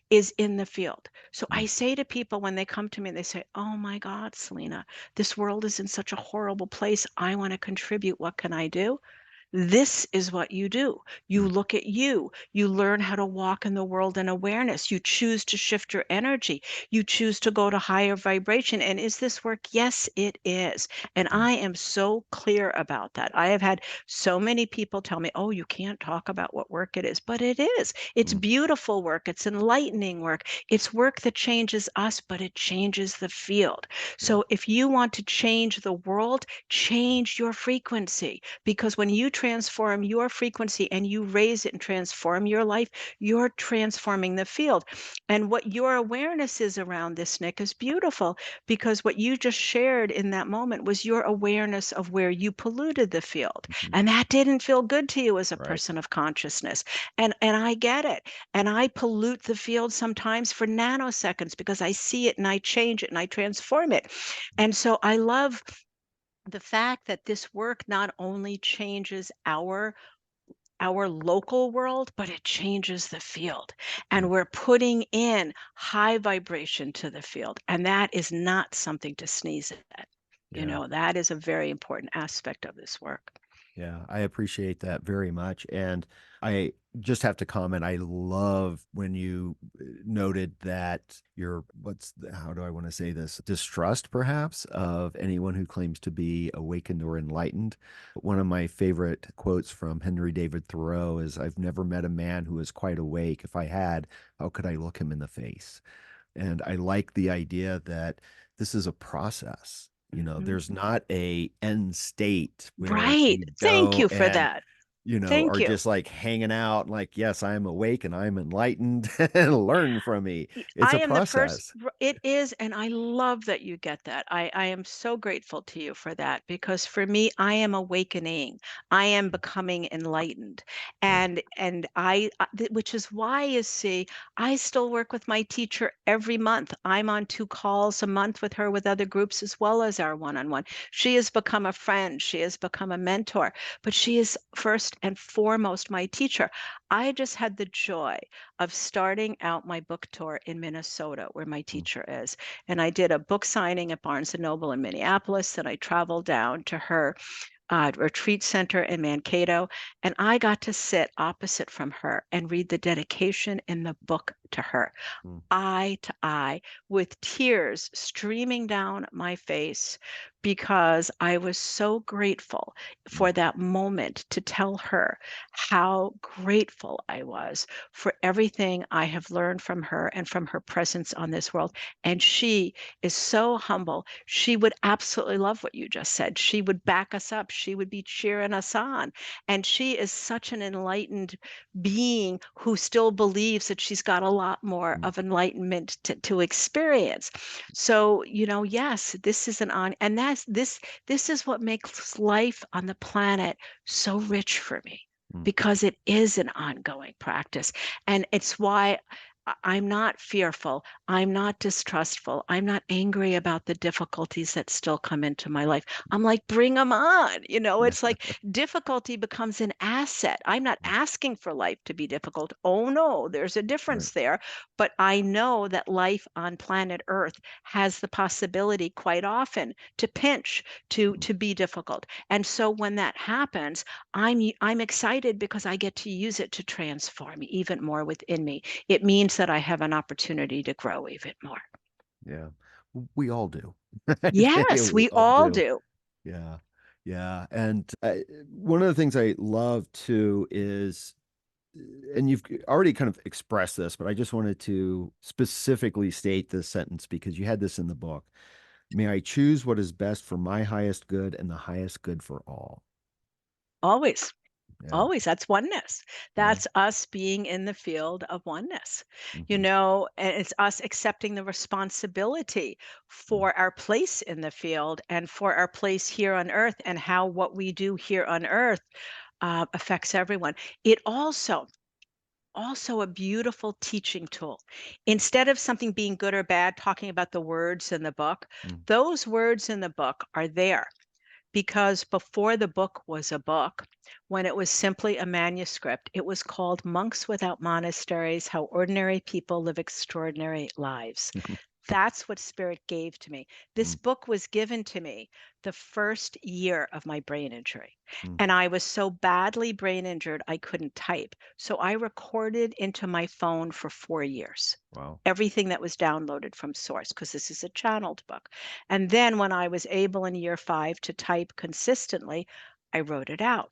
is in the field. So I Mm. say to people when they come to me and they say, "Oh my God, Selena, this world is in such a horrible place. I want to contribute. What can I do?" This is what you do. You Mm. look at you. You learn how to walk in the world in awareness. You choose to shift your energy. You choose to go to higher vibration. And is this work? Yes, it is. And Mm. I am so clear about that. I have had so many people tell me, "Oh, you can't talk about what work it is." But it is. It's Mm. beautiful work. It's enlightening work. It's work that changes us, but it changes the field. Yeah. So if you want to change the world, change your frequency, because when you transform your frequency and you raise it and transform your life, you're transforming the field. And what your awareness is around this, Nick, is beautiful, because what you just shared in that moment was your awareness of where you polluted the field. Mhm. And that didn't feel good to you as a Right. person of consciousness. And I get it. And I pollute the field sometimes for nanoseconds because I see it and I change it and I transform it. And so I love the fact that this work not only changes our local world, but it changes the field. Mm. And we're putting in high vibration to the field. And that is not something to sneeze at. Yeah. That is a very important aspect of this work. Yeah, I appreciate that very much. And I just have to comment, I love when you noted that your, how do I want to say this, distrust perhaps of anyone who claims to be awakened or enlightened. One of my favorite quotes from Henry David Thoreau is, "I've never met a man who is quite awake. If I had, how could I look him in the face?" And I like the idea that this is a process. Mhm. There's not a end state where Right. you Thank go you for and, that. are Thank you. just like hanging out, like, yes, I'm awake and I'm enlightened and learn from me. It's I a am the first. process. It is, and I love that you get that. I am so grateful to you for that, because for me, I am awakening. I am becoming enlightened, Yeah. which is why, you see, I still work with my teacher every month. I'm on 2 calls a month with her, with other groups, as well as our one-on-one. She has become a friend. She has become a mentor, but she is first and foremost my teacher. I just had the joy of starting out my book tour in Minnesota, where my Mm. teacher is. And I did a book signing at Barnes& and Noble in Minneapolis. Then I traveled down to her retreat center in Mankato, and I got to sit opposite from her and read the dedication in the book to her, Mm. eye to eye, with tears streaming down my face, because I was so grateful Mm. for that moment to tell her how grateful I was for everything I have learned from her and from her presence on this world. And she is so humble. She would absolutely love what you just said. She would back us up. She would be cheering us on. And she is such an enlightened being who still believes that she's got a lot more Mm. of enlightenment to experience. So, yes, this is and this is what makes life on the planet so rich for me, Mm. because it is an ongoing practice. And it's why I'm not fearful. I'm not distrustful. I'm not angry about the difficulties that still come into my life. I'm like, bring them on. It's like difficulty becomes an asset. I'm not asking for life to be difficult. Oh, no, there's a Right. difference there. But I know that life on planet Earth has the possibility quite often to pinch, to be difficult. And so when that happens, I'm excited because I get to use it to transform even more within me. It means that I have an opportunity to grow even more. Yeah. We all do. I tell you, Yes, we we all all do. do. Yeah. Yeah. And one of the things I love too is, and you've already kind of expressed this, but I just wanted to specifically state this sentence because you had this in the book. May I choose what is best for my highest good and the highest good for all. Always. Yeah. Always. That's oneness. Yeah. That's us being in the field of oneness, Hmm. and it's us accepting the responsibility Mm. for our place in the field and for our place here on earth, and how what we do here on earth affects everyone. It also a beautiful teaching tool. Instead of something being good or bad, talking about the words in the book, Mm. those words in the book are there because before the book was a book, when it was simply a manuscript, it was called Monks Without Monasteries: How Ordinary People Live Extraordinary Lives. That's what Spirit gave to me. This Mm. book was given to me the first year of my brain injury. Mm. And I was so badly brain injured, I couldn't type. So I recorded into my phone for 4 years Wow. everything that was downloaded from source, because this is a channeled book. And then when I was able in year 5 to type consistently, I wrote it out.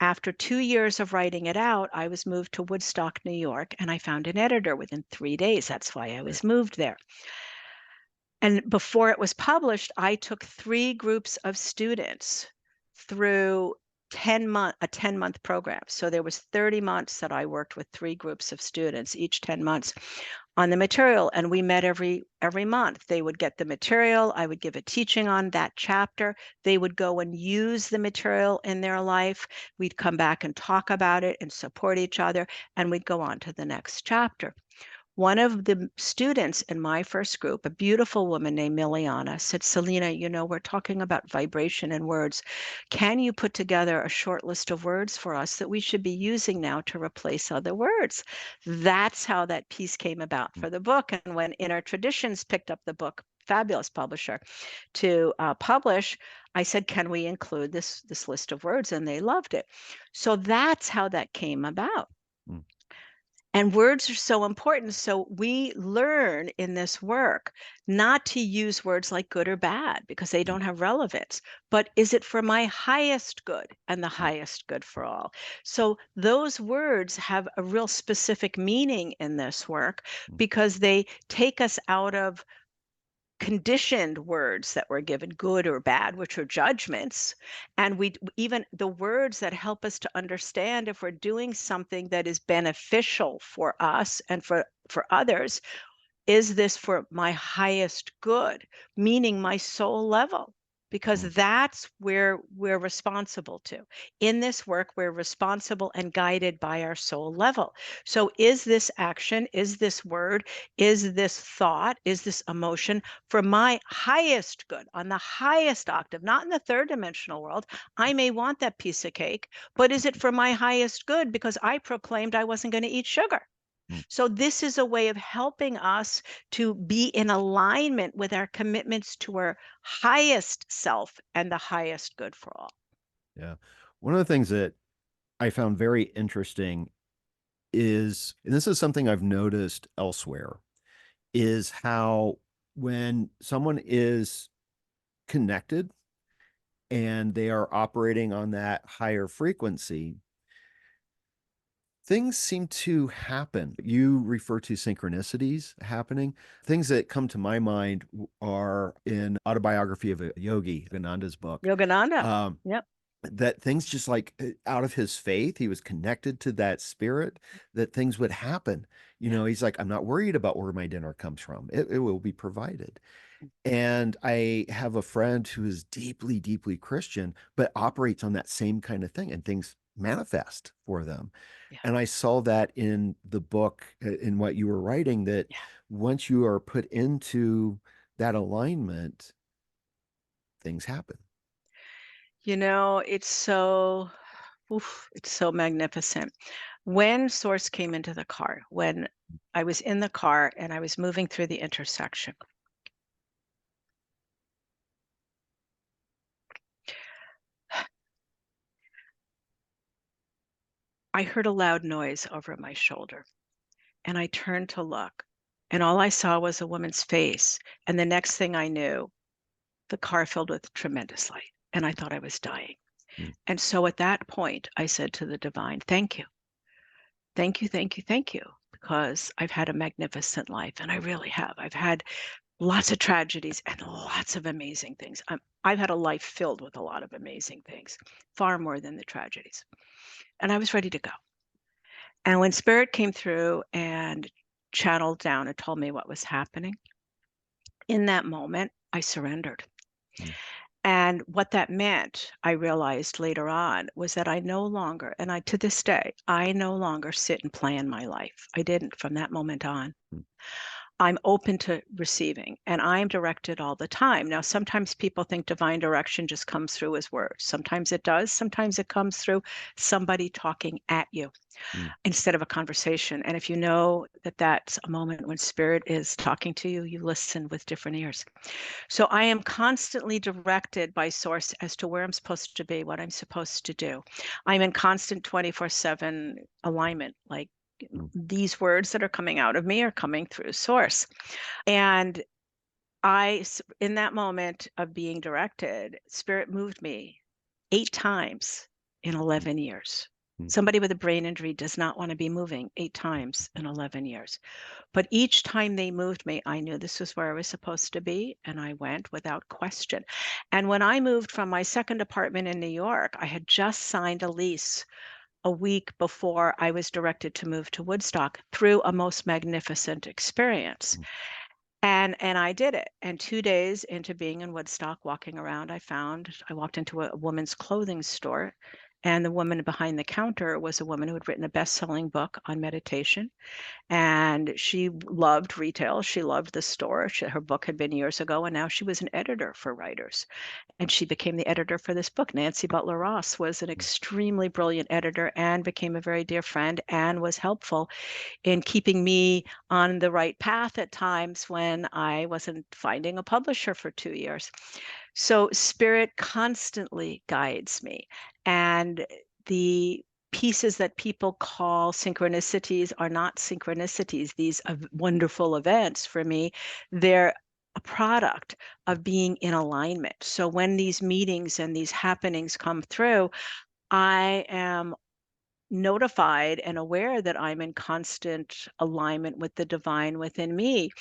After 2 years of writing it out, I was moved to Woodstock, New York, and I found an editor within 3 days. That's why I Right. was moved there. And before it was published, I took 3 groups of students through a 10-month program. So there was 30 months that I worked with 3 groups of students, each 10 months, on the material. And we met every month. They would get the material. I would give a teaching on that chapter. They would go and use the material in their life. We'd come back and talk about it and support each other, and we'd go on to the next chapter. One of the students in my first group, a beautiful woman named Miliana, said, Selena, we're talking about vibration and words. Can you put together a short list of words for us that we should be using now to replace other words? That's how that piece came about Mm. for the book. And when Inner Traditions picked up the book, fabulous publisher, to publish, I said, can we include this list of words? And they loved it. So that's how that came about. Mm. And words are so important. So we learn in this work not to use words like good or bad because they Mm. don't have relevance, but is it for my highest good and the Mm. highest good for all? So those words have a real specific meaning in this work Mm. because they take us out of conditioned words that were given, good or bad, which are judgments. And we even the words that help us to understand if we're doing something that is beneficial for us and for others. Is this for my highest good, meaning my soul level? Because Mm. that's where we're responsible to. In this work, we're responsible and guided by our soul level. So, is this action, is this word, is this thought, is this emotion for my highest good on the highest octave, not in the third dimensional world? I may want that piece of cake, but is it for my highest good because I proclaimed I wasn't going to eat sugar? Mm. So this is a way of helping us to be in alignment with our commitments to our highest self and the highest good for all. Yeah. One of the things that I found very interesting is, and this is something I've noticed elsewhere, is how when someone is connected and they are operating on that higher frequency, things seem to happen. You refer to synchronicities happening. Things that come to my mind are in Autobiography of a Yogi, Yogananda's book. Yogananda. Um, Yep. that things just like out of his faith, he was connected to that spirit, that things would happen. You Yeah. know, he's like, I'm not worried about where my dinner comes from. It will be provided. And I have a friend who is deeply, deeply Christian, but operates on that same kind of thing, and things manifest for them. Yeah. And I saw that in the book, in what you were writing, that Yeah. once you are put into that alignment, things happen. You know, it's so magnificent. When Source came into the car, when I was in the car and I was moving through the intersection, I heard a loud noise over my shoulder, and I turned to look, and all I saw was a woman's face. And the next thing I knew, the car filled with tremendous light, and I thought I was dying. Mm, And so at that point, I said to the divine, thank you. Thank you, thank you, thank you, because I've had a magnificent life, and I really have. I've had lots of tragedies and lots of amazing things. I've had a life filled with a lot of amazing things, far more than the tragedies. And I was ready to go. And when Spirit came through and channeled down and told me what was happening, in that moment, I surrendered. mm, And what that meant, I realized later on, was that I no longer, and I to this day, I no longer sit and plan my life. I didn't from that moment on. mm, I'm open to receiving, and I'm directed all the time. Now, sometimes people think divine direction just comes through as words. Sometimes it does. Sometimes it comes through somebody talking at you mm, instead of a conversation. And if you know that that's a moment when Spirit is talking to you, you listen with different ears. So I am constantly directed by Source as to where I'm supposed to be, what I'm supposed to do. I'm in constant 24/7 alignment. Like, mm, these words that are coming out of me are coming through Source. And in that moment of being directed, Spirit moved me 8 times in 11 years. mm, Somebody with a brain injury does not want to be moving 8 times in 11 years. But each time they moved me, I knew this was where I was supposed to be, and I went without question. And when I moved from my second apartment in New York, I had just signed a lease a week before I was directed to move to Woodstock through a most magnificent experience. mm, And I did it. And 2 days into being in Woodstock, walking around, I walked into a woman's clothing store, and the woman behind the counter was a woman who had written a best-selling book on meditation. And she loved retail. She loved the store. Her book had been years ago, and now she was an editor for writers. And she became the editor for this book. Nancy Butler Ross was an extremely brilliant editor and became a very dear friend and was helpful in keeping me on the right path at times when I wasn't finding a publisher for 2 years. So Spirit constantly guides me. And the pieces that people call synchronicities are not synchronicities. These are wonderful events for me. They're a product of being in alignment. So when these meetings and these happenings come through, I am notified and aware that I'm in constant alignment with the divine within me.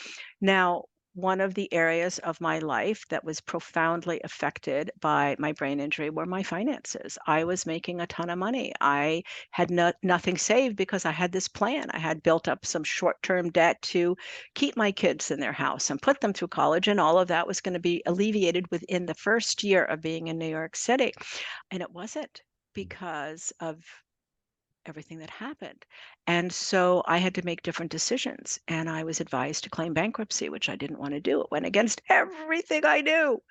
Now, one of the areas of my life that was profoundly affected by my brain injury were my finances. I was making a ton of money. I had nothing saved because I had this plan. I had built up some short-term debt to keep my kids in their house and put them through college, and all of that was going to be alleviated within the first year of being in New York City. And it wasn't, because of everything that happened. And so I had to make different decisions. And I was advised to claim bankruptcy, which I didn't want to do. It went against everything I knew.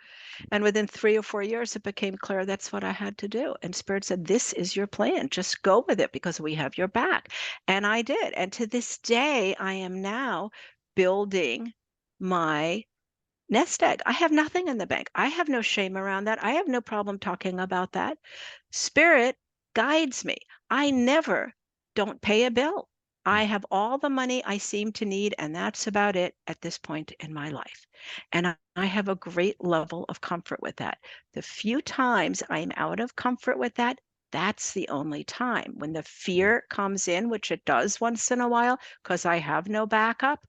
And within 3 or 4 years, it became clear that's what I had to do. And Spirit said, this is your plan. Just go with it because we have your back. And I did. And to this day, I am now building my nest egg. I have nothing in the bank. I have no shame around that. I have no problem talking about that. Spirit guides me. I never don't pay a bill. I have all the money I seem to need, and that's about it at this point in my life. And I have a great level of comfort with that. The few times I'm out of comfort with that, that's the only time when the fear comes in, which it does once in a while, because I have no backup.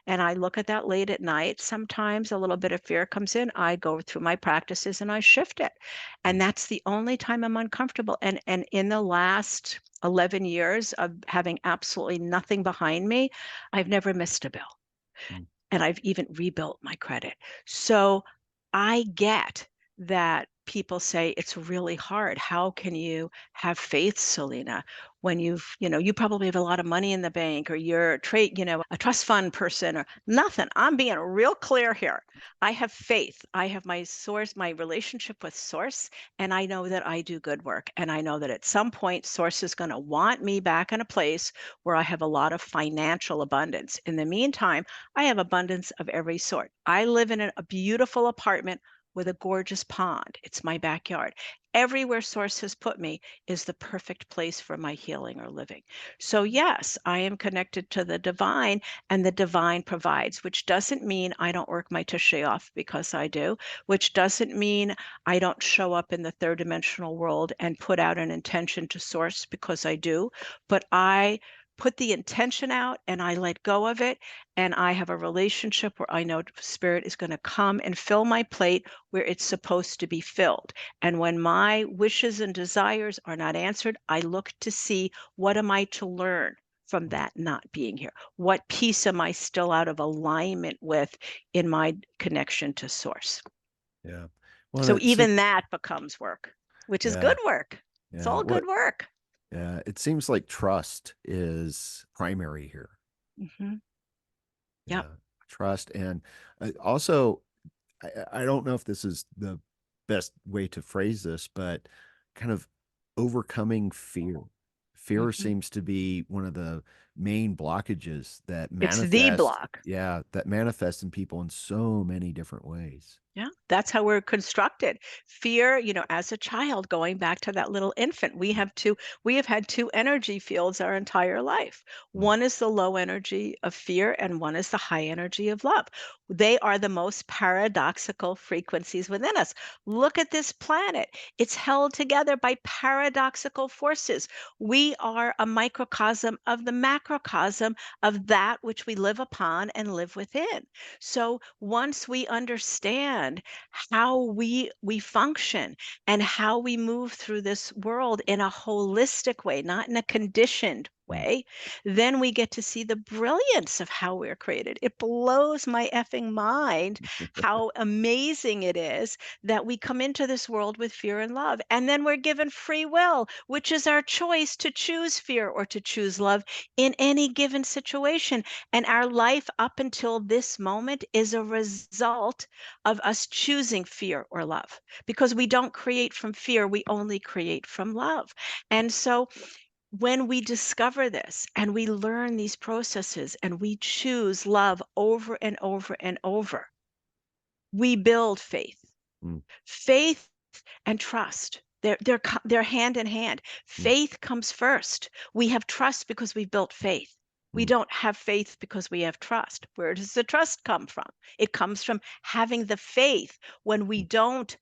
And I look at that late at night. Sometimes a little bit of fear comes in. I go through my practices and I shift it. And that's the only time I'm uncomfortable. And in the last 11 years of having absolutely nothing behind me, I've never missed a bill. Mm. And I've even rebuilt my credit. So I get that people say it's really hard. How can you have faith, Selena, when you probably have a lot of money in the bank, or you're a trust fund person or nothing. I'm being real clear here. I have faith. I have my source, my relationship with source, and I know that I do good work. And I know that at some point, source is going to want me back in a place where I have a lot of financial abundance. In the meantime, I have abundance of every sort. I live in a beautiful apartment with a gorgeous pond. It's my backyard. Everywhere source has put me is the perfect place for my healing or living. So yes, I am connected to the divine, and the divine provides, which doesn't mean I don't work my tushy off, because I do, which doesn't mean I don't show up in the third dimensional world and put out an intention to source, because I do, but I put the intention out and I let go of it, and I have a relationship where I know spirit is going to come and fill my plate where it's supposed to be filled. And when my wishes and desires are not answered, I look to see, what am I to learn from that not being here? What piece am I still out of alignment with in my connection to source? Yeah. Well, So even that becomes work, which is yeah, good work. It's yeah. all What? good work. Yeah. It seems like trust is primary here. Hmm. Yep. Yeah. Trust. And also, I don't know if this is the best way to phrase this, but kind of overcoming fear. Fear Hmm. seems to be one of the main blockages that It's the manifest. block. Yeah. That manifests in people in so many different ways. Yeah, that's how we're constructed. Fear, as a child, going back to that little infant, we have had two energy fields our entire life. Mm. One is the low energy of fear, and one is the high energy of love. They are the most paradoxical frequencies within us. Look at this planet. It's held together by paradoxical forces. We are a microcosm of the macrocosm of that which we live upon and live within. So once we understand how we function and how we move through this world in a holistic way, not in a conditioned Mm. way, then we get to see the brilliance of how we're created. It blows my effing mind how amazing it is that we come into this world with fear and love, and then we're given free will, which is our choice to choose fear or to choose love in any given situation. And our life up until this moment is a result of us choosing fear or love, because we don't create from fear, we only create from love. And so when we discover this and we learn these processes and we choose love over and over and over, we build faith. Mm. Faith and trust. They're hand in hand. Mm. Faith comes first. We have trust because we built faith. We Mm. don't have faith because we have trust. Where does the trust come from? It comes from having the faith when we don't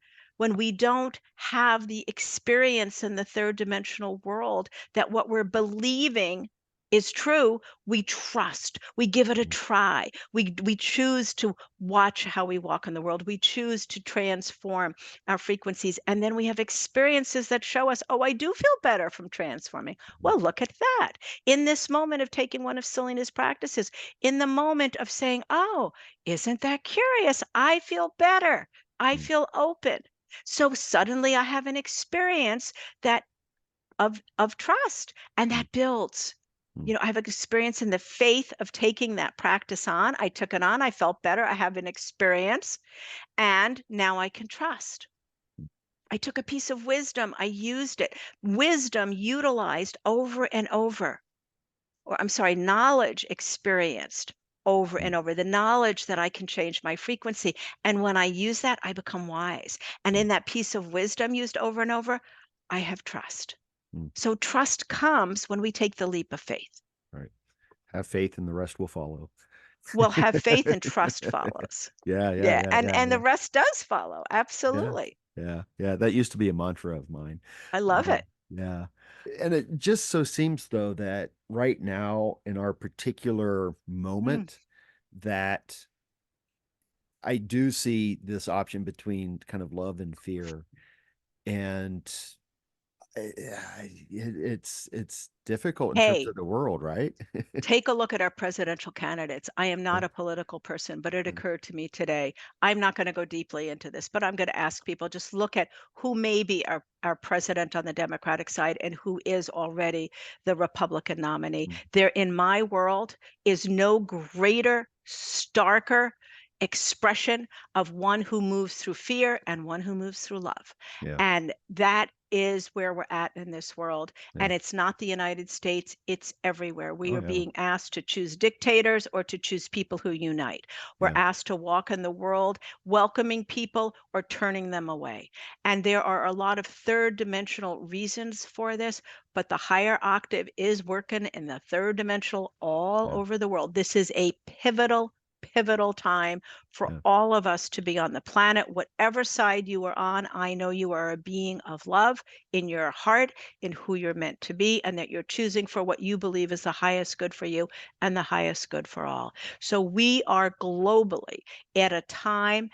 have the experience in the third dimensional world that what we're believing is true. We trust. We give it a Mm. try. We choose to watch how we walk in the world. We choose to transform our frequencies. And then we have experiences that show us, oh, I do feel better from transforming. Mm. Well, look at that. In this moment of taking one of Selena's practices, in the moment of saying, oh, isn't that curious? I feel better. I Mm. feel open. So suddenly I have an experience that of trust, and Mm. that builds. Mm. I have experience in the faith of taking that practice on. I took it on. I felt better. I have an experience, and now I can trust. I took a piece of wisdom. I used it. Wisdom utilized over and over, or I'm sorry, knowledge experienced over Mm. and over, the knowledge that I can change my frequency. And when I use that, I become wise. And Mm. in that piece of wisdom used over and over, I have trust. Mm. So trust comes when we take the leap of faith. Right. Have faith and the rest will follow. Well, have faith and trust follows. Yeah, and the rest does follow. Yeah. Absolutely. Yeah. Yeah. That used to be a mantra of mine. I love it. Yeah. And it just so seems though that right now in our particular Mm. moment that I do see this option between kind of love and fear. And it's difficult in terms Hey, of the world, right? take a look at our presidential candidates. I am Yeah. not a political person, but it Mm. occurred to me today. I'm not going to go deeply into this, but I'm going to ask people just look at who may be our president on the Democratic side and who is already the Republican nominee. Mm. There, in my world, is no greater, starker expression of one who moves through fear and one who moves through love. Yeah. And that is where we're at in this world. Yeah. And it's not the United States, it's everywhere. We Oh are yeah. being asked to choose dictators or to choose people who unite. We're Yeah. asked to walk in the world welcoming people or turning them away. And there are a lot of third dimensional reasons for this, but the higher octave is working in the third dimensional all Yeah. over the world. This is a pivotal time for Yeah. all of us to be on the planet. Whatever side you are on, I know you are a being of love in your heart, in who you're meant to be, and that you're choosing for what you believe is the highest good for you and the highest good for all. So we are globally at a time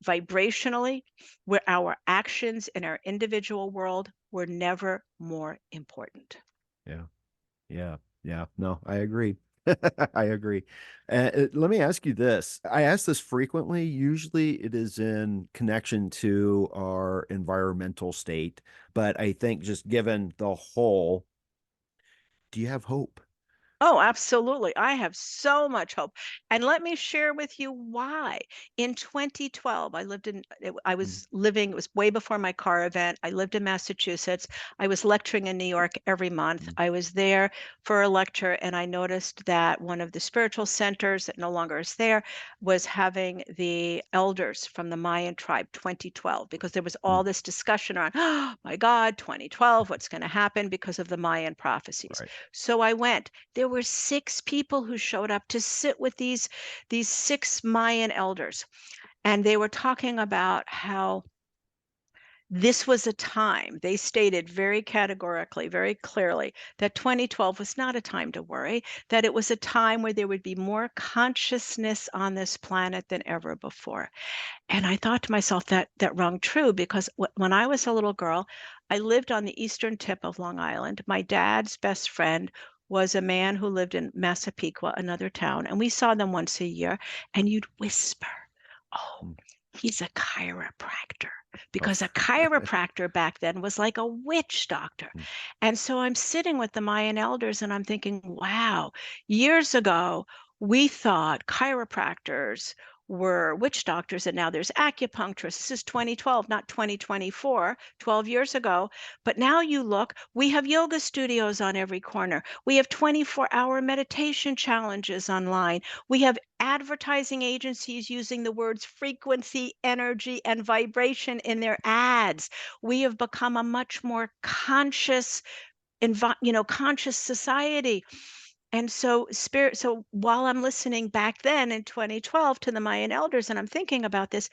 vibrationally where our actions in our individual world were never more important. Yeah. Yeah. Yeah. No, I agree. I agree. Let me ask you this. I ask this frequently. Usually it is in connection to our environmental state, but I think just given the whole, do you have hope? Oh, absolutely. I have so much hope. And let me share with you why. In 2012, I Mm. was living, it was way before my car event. I lived in Massachusetts. I was lecturing in New York every month. Mm. I was there for a lecture, and I noticed that one of the spiritual centers that no longer is there was having the elders from the Mayan tribe 2012, because there was Mm. all this discussion around, oh my God, 2012, what's going to happen because of the Mayan prophecies. Right. So I went. There were 6 people who showed up to sit with these 6 Mayan elders, and they were talking about how this was a time, they stated very categorically, very clearly, that 2012 was not a time to worry, that it was a time where there would be more consciousness on this planet than ever before. And I thought to myself that rung true, because when I was a little girl, I lived on the eastern tip of Long Island. My dad's best friend was a man who lived in Massapequa, another town, and we saw them once a year, and you'd whisper, "Oh, Mm. he's a chiropractor." Oh. Because a chiropractor back then was like a witch doctor. Mm. And so I'm sitting with the Mayan elders and I'm thinking, wow, years ago, we thought chiropractors were witch doctors, and now there's acupuncturists. This is 2012, not 2024, 12 years ago. But now you look, we have yoga studios on every corner. We have 24-hour meditation challenges online. We have advertising agencies using the words frequency, energy, and vibration in their ads. We have become a much more conscious, conscious society. And so while I'm listening back then in 2012 to the Mayan elders and I'm thinking about this,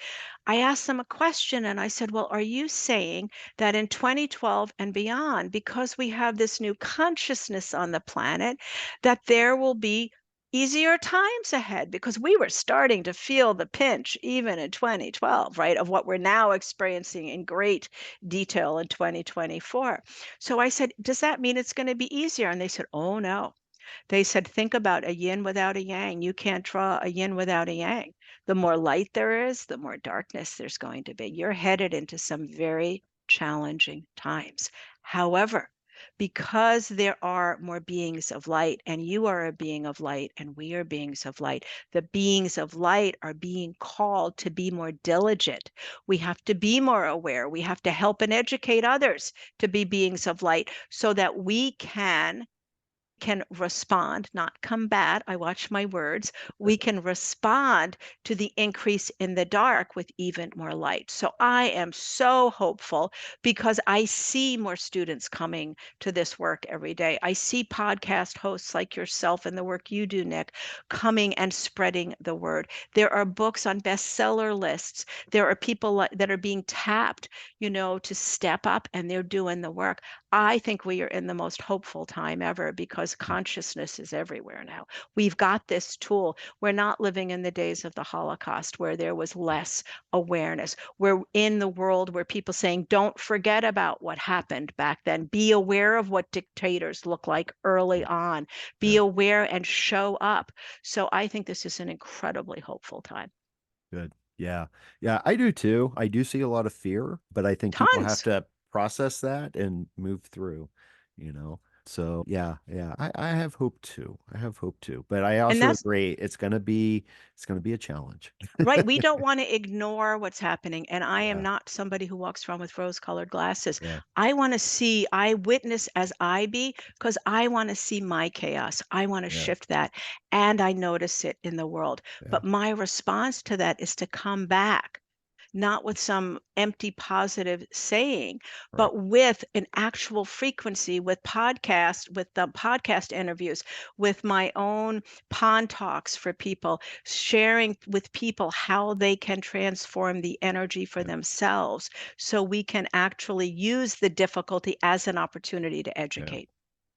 I asked them a question and I said, well, are you saying that in 2012 and beyond, because we have this new consciousness on the planet, that there will be easier times ahead? Because we were starting to feel the pinch even in 2012, right, of what we're now experiencing in great detail in 2024. So I said, does that mean it's going to be easier? And they said, oh no. They said, think about a yin without a yang. You can't draw a yin without a yang. The more light there is, the more darkness there's going to be. You're headed into some very challenging times. However, because there are more beings of light, and you are a being of light, and we are beings of light, the beings of light are being called to be more diligent. We have to be more aware. We have to help and educate others to be beings of light so that we can can respond, not combat, I watch my words, we can respond to the increase in the dark with even more light. So I am so hopeful because I see more students coming to this work every day. I see podcast hosts like yourself and the work you do, Nick, coming and spreading the word. There are books on bestseller lists. There are people that are being tapped, to step up, and they're doing the work. I think we are in the most hopeful time ever because consciousness is everywhere now. We've got this tool. We're not living in the days of the Holocaust where there was less awareness. We're in the world where people saying, don't forget about what happened back then. Be aware of what dictators look like early on. Be Yeah. aware and show up. So I think this is an incredibly hopeful time. Good. Yeah. Yeah, I do too. I do see a lot of fear, but I think people have Tons. to process that and move through, you know. So yeah, yeah. I have hope too. I have hope too. But I And also that's agree it's gonna be a challenge. right. We don't want to ignore what's happening. And I am Yeah. not somebody who walks around with rose-colored glasses. Yeah. I want to see, I witness as I be, because I want to see my chaos. I want to Yeah. shift that. And I notice it in the world. Yeah. But my response to that is to come back, not with some empty positive saying, Right. but with an actual frequency, with the podcast interviews, with my own pond talks for people, sharing with people how they can transform the energy for Yeah. themselves so we can actually use the difficulty as an opportunity to Yeah. educate.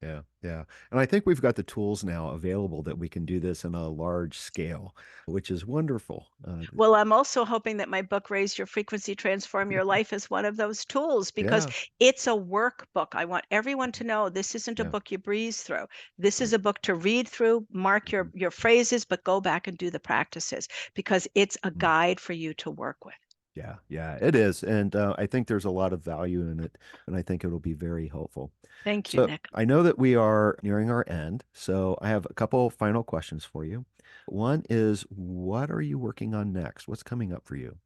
Yeah. Yeah. And I think we've got the tools now available that we can do this in a large scale, which is wonderful. Well, I'm also hoping that my book, Raise Your Frequency, Transform Your Life, is one of those tools because Yeah. it's a workbook. I want everyone to know this isn't a Yeah. book you breeze through. This is Right. a book to read through, mark Mhm. your phrases, but go back and do the practices because it's a Mm. guide for you to work with. Yeah, yeah, it is. And I think there's a lot of value in it, and I think it'll be very helpful. Thank you, So Nick. I know that we are nearing our end, so I have a couple final questions for you. One is, what are you working on next? What's coming up for you?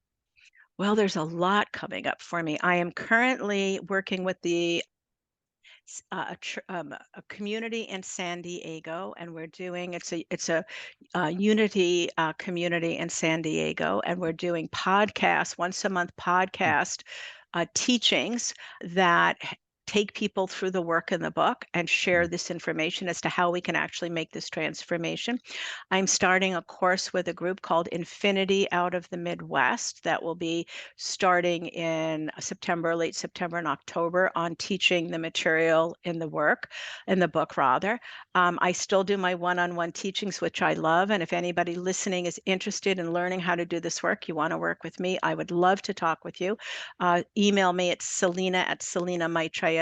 Well, there's a lot coming up for me. I am currently working with a community in San Diego, and we're doing it's a unity community in San Diego, and we're doing podcasts once a month Hmm. podcast teachings that take people through the work in the book and share Mm. this information as to how we can actually make this transformation. I'm starting a course with a group called Infinity Out of the Midwest that will be starting in September, late September and October on teaching the material in the book rather. I still do my one-on-one teachings, which I love. And if anybody listening is interested in learning how to do this work, you want to work with me, I would love to talk with you. Email me at selena@selinamaitreya.com.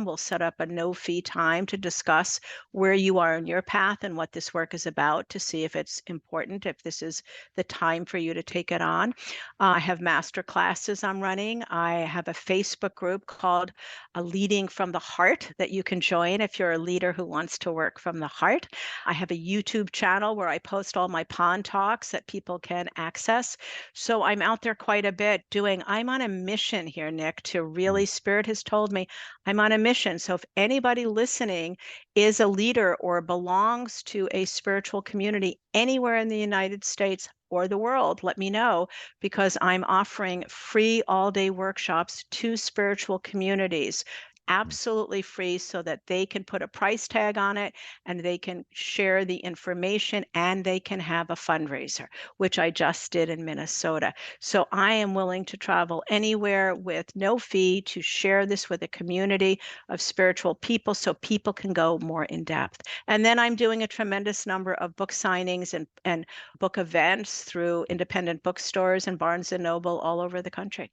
We'll set up a no-fee time to discuss where you are in your path and what this work is about to see if it's important, if this is the time for you to take it on. I have master classes I'm running. I have a Facebook group called Leading from the Heart that you can join if you're a leader who wants to work from the heart. I have a YouTube channel where I post all my pond talks that people can access. So I'm out there quite a bit I'm on a mission here, Nick, to Mm. really, Spirit has told me I'm on a mission. So if anybody listening is a leader or belongs to a spiritual community anywhere in the United States or the world, let me know because I'm offering free all day workshops to spiritual communities. Mm. Absolutely free so that they can put a price tag on it and they can share the information and they can have a fundraiser, which I just did in Minnesota. So I am willing to travel anywhere with no fee to share this with a community of spiritual people so people can go more in depth. And then I'm doing a tremendous number of book signings and book events through independent bookstores and Barnes and Noble all over the country.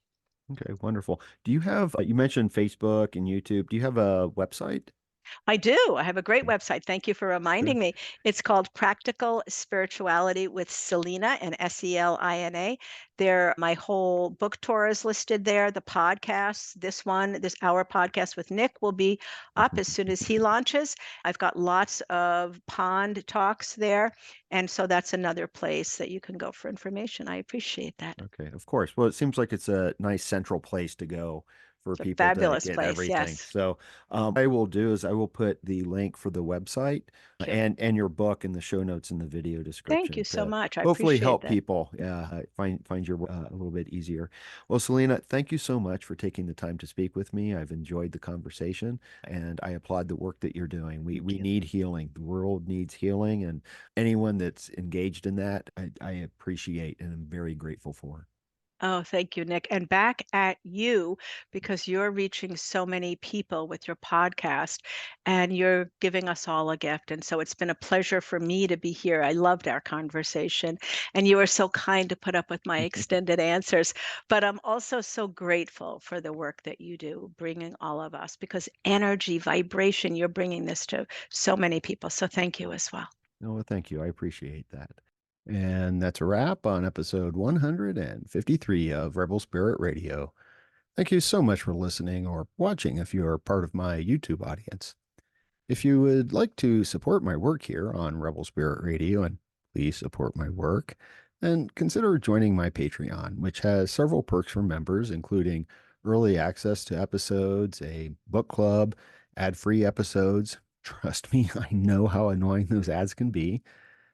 Okay, wonderful. Do you have, you mentioned Facebook and YouTube. Do you have a website? I do. I have a great Okay, website. Thank you for good. reminding me. It's called Practical Spirituality with Selena and Selina. There, my whole book tour is listed there. The podcasts, this our podcast with Nick will be up as soon as he launches. I've got lots of pond talks there. And so that's another place that you can go for information. I appreciate that. Okay, of course. Well, it seems like it's a nice central place to go for It's a people to fabulous get place. everything. Yes. So what I will do is I will put the link for the website Thank you. and your book in the show notes in the video Thank you description so to much. I hopefully appreciate help that. people find your a little bit easier. Well, Selena, thank you so much for taking the time to speak with me. I've enjoyed the conversation, and I applaud the work that you're doing. Thank We you. need healing. The world needs healing, and anyone that's engaged in that, I appreciate and am very grateful for. Oh, thank you, Nick. And back at you, because you're reaching so many people with your podcast and you're giving us all a gift. And so it's been a pleasure for me to be here. I loved our conversation. And you were so kind to put up with my extended answers. But I'm also so grateful for the work that you do, bringing all of us, because energy, vibration, you're bringing this to so many people. So thank you as well. No, well, thank you. I appreciate that. And that's a wrap on episode 153 of Rebel Spirit Radio. Thank you so much for listening or watching if you are part of my YouTube audience. If you would like to support my work here on Rebel Spirit Radio, and please support my work, then consider joining my Patreon, which has several perks for members, including early access to episodes, a book club, ad-free episodes. Trust me, I know how annoying those ads can be.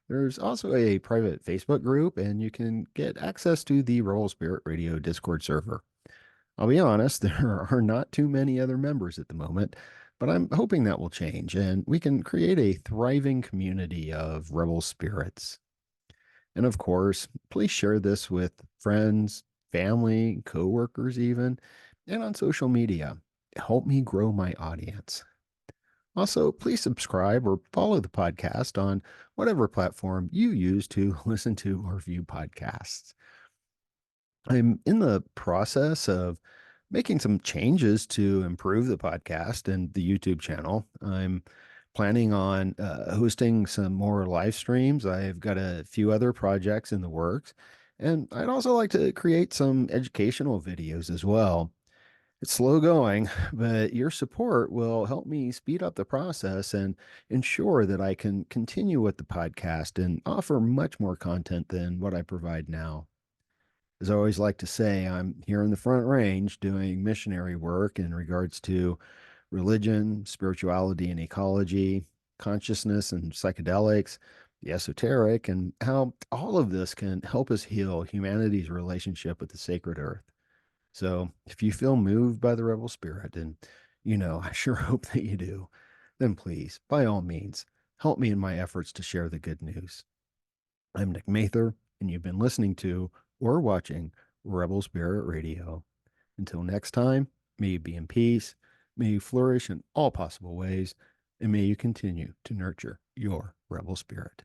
There's also a private Facebook group, and you can get access to the Rebel Spirit Radio Discord server. I'll be honest, there are not too many other members at the moment, but I'm hoping that will change and we can create a thriving community of rebel spirits. And of course, please share this with friends, family, coworkers, even, and on social media. Help me grow my audience. Also, please subscribe or follow the podcast on whatever platform you use to listen to or view podcasts. I'm in the process of making some changes to improve the podcast and the YouTube channel. I'm planning on hosting some more live streams. I've got a few other projects in the works, and I'd also like to create some educational videos as well. It's slow going, but your support will help me speed up the process and ensure that I can continue with the podcast and offer much more content than what I provide now. As I always like to say, I'm here in the Front Range doing missionary work in regards to religion, spirituality and ecology, consciousness and psychedelics, the esoteric, and how all of this can help us heal humanity's relationship with the sacred earth. So if you feel moved by the rebel spirit, and I sure hope that you do, then please, by all means, help me in my efforts to share the good news. I'm Nick Mather, and you've been listening to or watching Rebel Spirit Radio. Until next time, may you be in peace, may you flourish in all possible ways, and may you continue to nurture your rebel spirit.